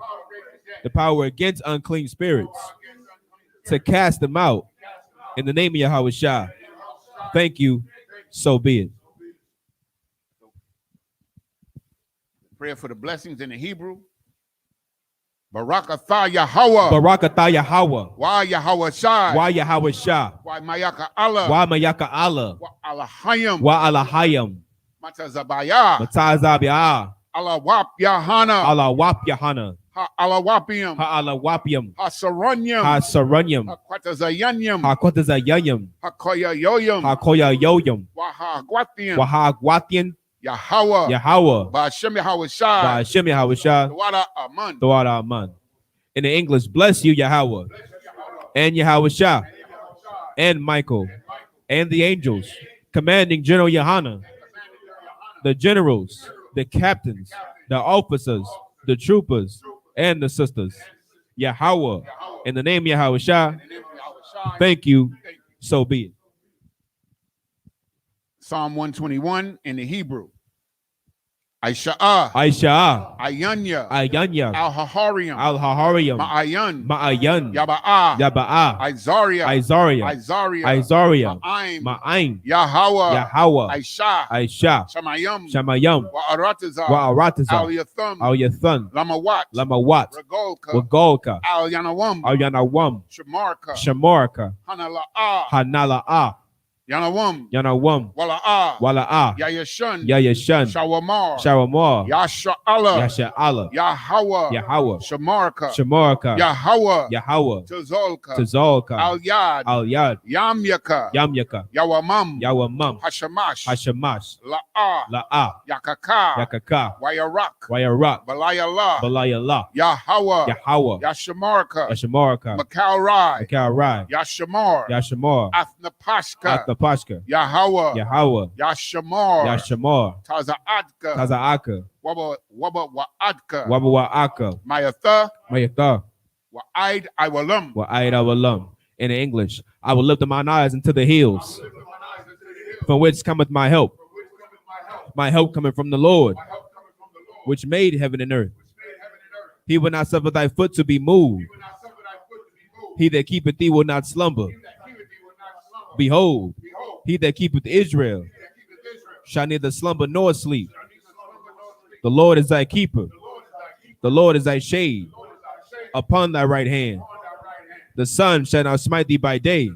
[SPEAKER 1] the power against unclean spirits, to cast them out in the name of Yahweh Shah. Thank you. So be it.
[SPEAKER 2] Prayer for the blessings in the Hebrew. Barakatha Yahweh.
[SPEAKER 1] Barakatha Yahweh.
[SPEAKER 2] Wa Yahweh Shai.
[SPEAKER 1] Wa Yahweh Shah.
[SPEAKER 2] Wa Mayaka Allah.
[SPEAKER 1] Wa Mayaka Allah.
[SPEAKER 2] Wa Alahayim.
[SPEAKER 1] Wa Alahayim.
[SPEAKER 2] Matazabaya.
[SPEAKER 1] Matazabaya.
[SPEAKER 2] Allah Wap Yahana.
[SPEAKER 1] Allah Wap Yahana.
[SPEAKER 2] Ha Alawapium.
[SPEAKER 1] Ha Alawapium.
[SPEAKER 2] Ha Saranyam.
[SPEAKER 1] Ha Saranyam.
[SPEAKER 2] Ha Quatazayanyam.
[SPEAKER 1] Ha Quatazayanyam.
[SPEAKER 2] Ha Koya Yoyam.
[SPEAKER 1] Ha Koya Yoyam.
[SPEAKER 2] Wa Ha Guatian.
[SPEAKER 1] Wa Ha Guatian.
[SPEAKER 2] Yahweh.
[SPEAKER 1] Yahweh.
[SPEAKER 2] Ba'ashem Yahweh Shai.
[SPEAKER 1] Ba'ashem Yahweh Shai.
[SPEAKER 2] Dawada Aman.
[SPEAKER 1] Dawada Aman. In the English, bless you, Yahweh. And Yahweh Shah. And Michael. And the angels. Commanding General Yahana. The generals. The captains. The officers. The troopers. And the sisters. Yahweh. In the name of Yahweh Shah. Thank you. So be it.
[SPEAKER 2] Psalm 121 in the Hebrew. Aisha'ah.
[SPEAKER 1] Aisha'ah.
[SPEAKER 2] Ayanya.
[SPEAKER 1] Ayanya.
[SPEAKER 2] Al-Hahariam.
[SPEAKER 1] Al-Hahariam.
[SPEAKER 2] Ma'ayan.
[SPEAKER 1] Ma'ayan.
[SPEAKER 2] Yaba'ah.
[SPEAKER 1] Yaba'ah.
[SPEAKER 2] Izaria.
[SPEAKER 1] Izaria.
[SPEAKER 2] Izaria.
[SPEAKER 1] Izaria.
[SPEAKER 2] Ma'aim.
[SPEAKER 1] Ma'aim.
[SPEAKER 2] Yahweh.
[SPEAKER 1] Yahweh.
[SPEAKER 2] Aisha.
[SPEAKER 1] Aisha.
[SPEAKER 2] Shamayam.
[SPEAKER 1] Shamayam.
[SPEAKER 2] Wa'aratazar.
[SPEAKER 1] Wa'aratazar.
[SPEAKER 2] Al-Yatham.
[SPEAKER 1] Al-Yatham.
[SPEAKER 2] Lamawat.
[SPEAKER 1] Lamawat.
[SPEAKER 2] Regolka.
[SPEAKER 1] Regolka.
[SPEAKER 2] Al-Yanawam.
[SPEAKER 1] Al-Yanawam.
[SPEAKER 2] Shamarka.
[SPEAKER 1] Shamarka.
[SPEAKER 2] Hanala'ah.
[SPEAKER 1] Hanala'ah.
[SPEAKER 2] Yanawam.
[SPEAKER 1] Yanawam.
[SPEAKER 2] Wala'ah.
[SPEAKER 1] Wala'ah.
[SPEAKER 2] Yayashan.
[SPEAKER 1] Yayashan.
[SPEAKER 2] Shawamar.
[SPEAKER 1] Shawamar.
[SPEAKER 2] Yasha'Allah.
[SPEAKER 1] Yasha'Allah.
[SPEAKER 2] Yahweh.
[SPEAKER 1] Yahweh.
[SPEAKER 2] Shamarka.
[SPEAKER 1] Shamarka.
[SPEAKER 2] Yahweh.
[SPEAKER 1] Yahweh.
[SPEAKER 2] Tazolka.
[SPEAKER 1] Tazolka.
[SPEAKER 2] Al-Yad.
[SPEAKER 1] Al-Yad.
[SPEAKER 2] Yamyaka.
[SPEAKER 1] Yamyaka.
[SPEAKER 2] Yawamam.
[SPEAKER 1] Yawamam.
[SPEAKER 2] Hashamash.
[SPEAKER 1] Hashamash.
[SPEAKER 2] La'ah.
[SPEAKER 1] La'ah.
[SPEAKER 2] Yakaka.
[SPEAKER 1] Yakaka.
[SPEAKER 2] Wayarak.
[SPEAKER 1] Wayarak.
[SPEAKER 2] Balayallah.
[SPEAKER 1] Balayallah.
[SPEAKER 2] Yahweh.
[SPEAKER 1] Yahweh.
[SPEAKER 2] Yashamarka.
[SPEAKER 1] Yashamarka.
[SPEAKER 2] Makaurai.
[SPEAKER 1] Makaurai.
[SPEAKER 2] Yashamar.
[SPEAKER 1] Yashamar.
[SPEAKER 2] Athnapashka.
[SPEAKER 1] Athnapashka.
[SPEAKER 2] Yahweh.
[SPEAKER 1] Yahweh.
[SPEAKER 2] Yashamar.
[SPEAKER 1] Yashamar.
[SPEAKER 2] Taza'adka.
[SPEAKER 1] Taza'aka.
[SPEAKER 2] Waba wa'adka.
[SPEAKER 1] Waba wa'aka.
[SPEAKER 2] Mayatha.
[SPEAKER 1] Mayatha.
[SPEAKER 2] Wa'aid Iwalam.
[SPEAKER 1] Wa'aid Iwalam. In English, I will lift up mine eyes into the hills, from which cometh my help. My help coming from the Lord, which made heaven and earth. He will not suffer thy foot to be moved. He that keepeth thee will not slumber. Behold, he that keepeth Israel shall neither slumber nor sleep. The Lord is thy keeper. The Lord is thy shade upon thy right hand. The sun shall not smite thee by day,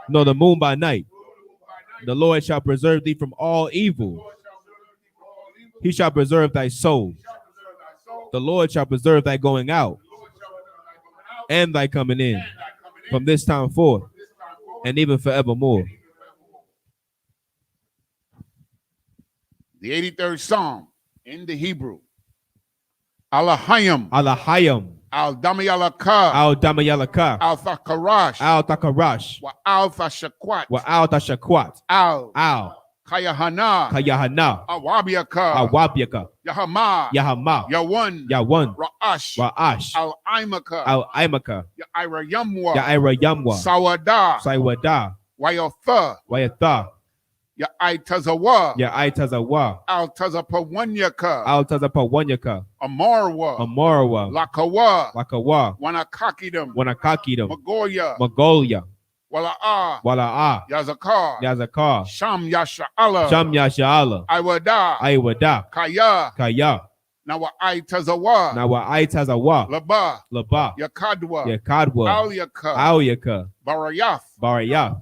[SPEAKER 1] nor the moon by night. The Lord shall preserve thee from all evil. He shall preserve thy soul. The Lord shall preserve thy going out and thy coming in from this time forth and even forevermore.
[SPEAKER 2] The 83rd Psalm in the Hebrew. Alahayim.
[SPEAKER 1] Alahayim.
[SPEAKER 2] Al-Damayalaka.
[SPEAKER 1] Al-Damayalaka.
[SPEAKER 2] Al-Thakarash.
[SPEAKER 1] Al-Thakarash.
[SPEAKER 2] Wa al-Thashakwat.
[SPEAKER 1] Wa al-Thashakwat.
[SPEAKER 2] Al. Kayahana.
[SPEAKER 1] Kayahana.
[SPEAKER 2] Awabiaka.
[SPEAKER 1] Awabiaka.
[SPEAKER 2] Yahama.
[SPEAKER 1] Yahama.
[SPEAKER 2] Yawan.
[SPEAKER 1] Yawan.
[SPEAKER 2] Ra'ash.
[SPEAKER 1] Ra'ash.
[SPEAKER 2] Al-Aimaka.
[SPEAKER 1] Al-Aimaka.
[SPEAKER 2] Ya'ira Yamwa.
[SPEAKER 1] Ya'ira Yamwa.
[SPEAKER 2] Sawada.
[SPEAKER 1] Sawada.
[SPEAKER 2] Wayatha.
[SPEAKER 1] Wayatha.
[SPEAKER 2] Ya'itazawa.
[SPEAKER 1] Ya'itazawa.
[SPEAKER 2] Al-Tazapawanyaka.
[SPEAKER 1] Al-Tazapawanyaka.
[SPEAKER 2] Amarwa.
[SPEAKER 1] Amarwa.
[SPEAKER 2] Lakawa.
[SPEAKER 1] Lakawa.
[SPEAKER 2] Wanakakidam.
[SPEAKER 1] Wanakakidam.
[SPEAKER 2] Magoya.
[SPEAKER 1] Magolia.
[SPEAKER 2] Wala'ah.
[SPEAKER 1] Wala'ah.
[SPEAKER 2] Yazakar.
[SPEAKER 1] Yazakar.
[SPEAKER 2] Sham Yasha'ala.
[SPEAKER 1] Sham Yasha'ala.
[SPEAKER 2] Iwada.
[SPEAKER 1] Iwada.
[SPEAKER 2] Kaya.
[SPEAKER 1] Kaya.
[SPEAKER 2] Nawa Aitazawa.
[SPEAKER 1] Nawa Aitazawa.
[SPEAKER 2] Laba.
[SPEAKER 1] Laba.
[SPEAKER 2] Yakadwa.
[SPEAKER 1] Yakadwa.
[SPEAKER 2] Alyaka.
[SPEAKER 1] Alyaka.
[SPEAKER 2] Barayaf.
[SPEAKER 1] Barayaf.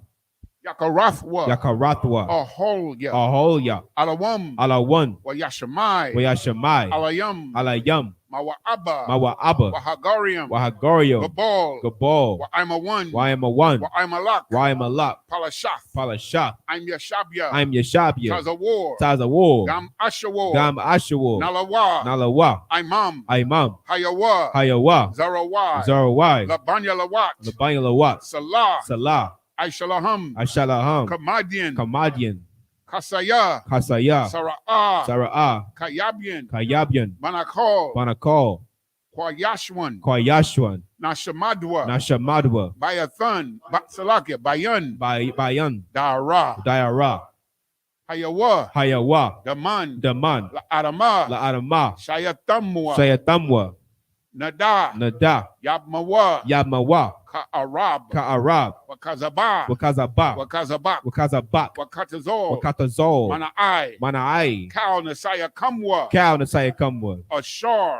[SPEAKER 2] Yakarathwa.
[SPEAKER 1] Yakarathwa.
[SPEAKER 2] Aholya.
[SPEAKER 1] Aholya.
[SPEAKER 2] Alawam.
[SPEAKER 1] Alawan.
[SPEAKER 2] Wayashamai.
[SPEAKER 1] Wayashamai.
[SPEAKER 2] Alayam.
[SPEAKER 1] Alayam.
[SPEAKER 2] Mawa'aba.
[SPEAKER 1] Mawa'aba.
[SPEAKER 2] Wahagariam.
[SPEAKER 1] Wahagariam.
[SPEAKER 2] Gabal.
[SPEAKER 1] Gabal.
[SPEAKER 2] Wa'aimawan.
[SPEAKER 1] Wa'aimawan.
[SPEAKER 2] Wa'aimalak.
[SPEAKER 1] Wa'aimalak.
[SPEAKER 2] Palashaf.
[SPEAKER 1] Palashaf.
[SPEAKER 2] I'm Yashabya.
[SPEAKER 1] I'm Yashabya.
[SPEAKER 2] Tazawar.
[SPEAKER 1] Tazawar.
[SPEAKER 2] Gam Ashawar.
[SPEAKER 1] Gam Ashawar.
[SPEAKER 2] Nalawa.
[SPEAKER 1] Nalawa.
[SPEAKER 2] Imam.
[SPEAKER 1] Imam.
[SPEAKER 2] Hayawa.
[SPEAKER 1] Hayawa.
[SPEAKER 2] Zarawai.
[SPEAKER 1] Zarawai.
[SPEAKER 2] Labanya Lawat.
[SPEAKER 1] Labanya Lawat.
[SPEAKER 2] Salah.
[SPEAKER 1] Salah.
[SPEAKER 2] Aishalaham.
[SPEAKER 1] Ashalaham.
[SPEAKER 2] Kamadian.
[SPEAKER 1] Kamadian.
[SPEAKER 2] Kasaya.
[SPEAKER 1] Kasaya.
[SPEAKER 2] Sara'ah.
[SPEAKER 1] Sara'ah.
[SPEAKER 2] Kayabian.
[SPEAKER 1] Kayabian.
[SPEAKER 2] Manakol.
[SPEAKER 1] Manakol.
[SPEAKER 2] Kwayashwan.
[SPEAKER 1] Kwayashwan.
[SPEAKER 2] Nashamadwa. Bayathan. Salakia. Bayan. Dara. Hayawa. Daman. La Adama. Shayatamwa. Nada. Yabmawa. Ka'arab. Wakazabak. Wakatazol. Mana'ai. Kal Nasaya Kamwa. Ashar.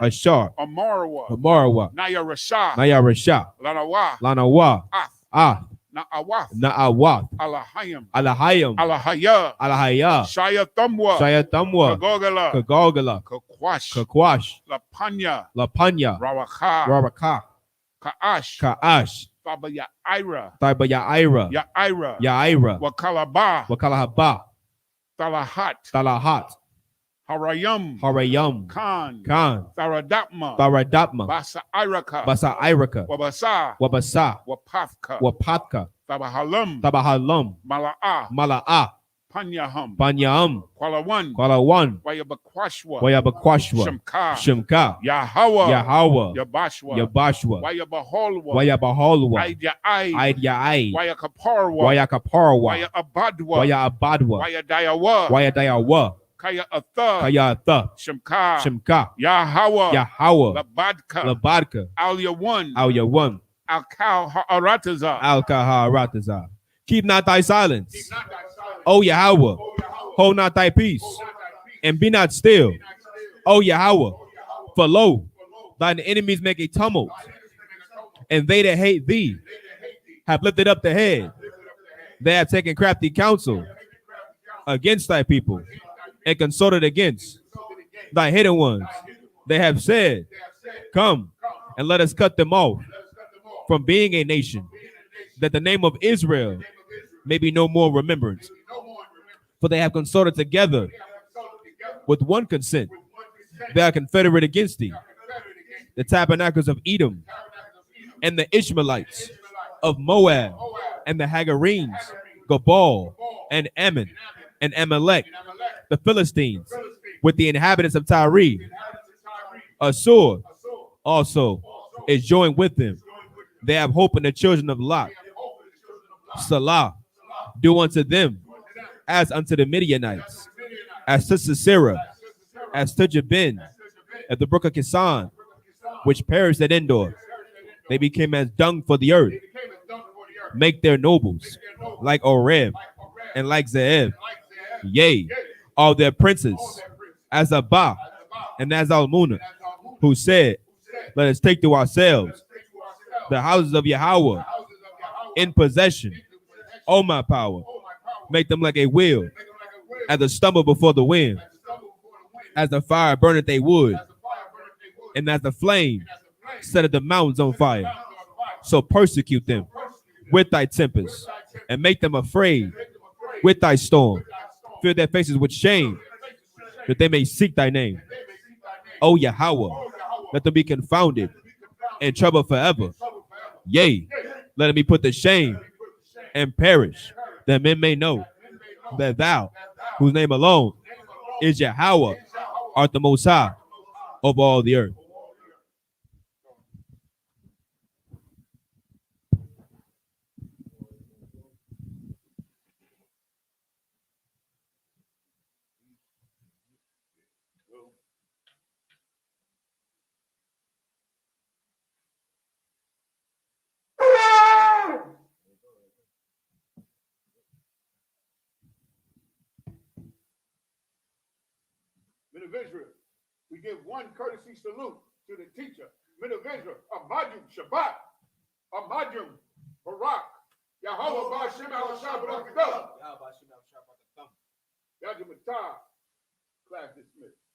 [SPEAKER 2] Amarwa. Nayarasha. Lanawa. Na'awath. Alahayam. Alahaya. Shayatamwa. Kagogala. Kakwash. Lapanya. Rawaka. Ka'ash. Tabayaira. Yaira. Wakalahaba. Talahat. Harayam. Khan. Tharadapma. Basa-iraka. Wabasa. Wapafka. Tabahalam. Mala'ah. Panyaham. Kwalawan. Wayabakwashwa. Shemka. Yahweh. Yabashwa. Wayabaholwa. Aidyai. Wayakaparwa. Wayabadwa. Wayadayawa. Kayatha. Shemka. Yahweh. Labadka. Al-Yawan. Al-Kaharatazar. Keep not thy silence. O Yahweh, hold not thy peace, and be not still. O Yahweh, for lo, thine enemies make a tumult, and they that hate thee have lifted up the head. They have taken crafty counsel against thy people, and consulted against thy hidden ones. They have said, come, and let us cut them off from being a nation, that the name of Israel may be no more remembrance. For they have consulted together with one consent. They are confederate against thee. The tabernacles of Edom, and the Ishmaelites of Moab, and the Hagarenes, Gabal, and Ammon, and Amalek, the Philistines, with the inhabitants of Tyre. Assur also is joined with them. They have hope in the children of Lot. Salah, do unto them as unto the Midianites, as to Sisera, as to Jabin, at the brook of Kisan, which perished at Endor. They became as dung for the earth. Make their nobles like Horeb and like Zeeb. Yea, all their princes, as Abba and as Almuna, who said, let us take to ourselves the houses of Yahweh in possession. O my power, make them like a wheel, as a stumble before the wind, as the fire burneth a wood, and as the flame setteth the mountains on fire. So persecute them with thy tempest, and make them afraid with thy storm. Fill their faces with shame, that they may seek thy name. O Yahweh, let them be confounded and troubled forever. Yea, let them be put to shame and perish, that men may know that thou, whose name alone is Yahweh, art the Most High of all the earth.
[SPEAKER 3] Men of Israel, we give one courtesy salute to the teacher. Men of Israel, Amajum Shabbat, Amajum Barak, Yahweh Ba'Shem Al-Shabbat, Yajum Atah, class dismissed.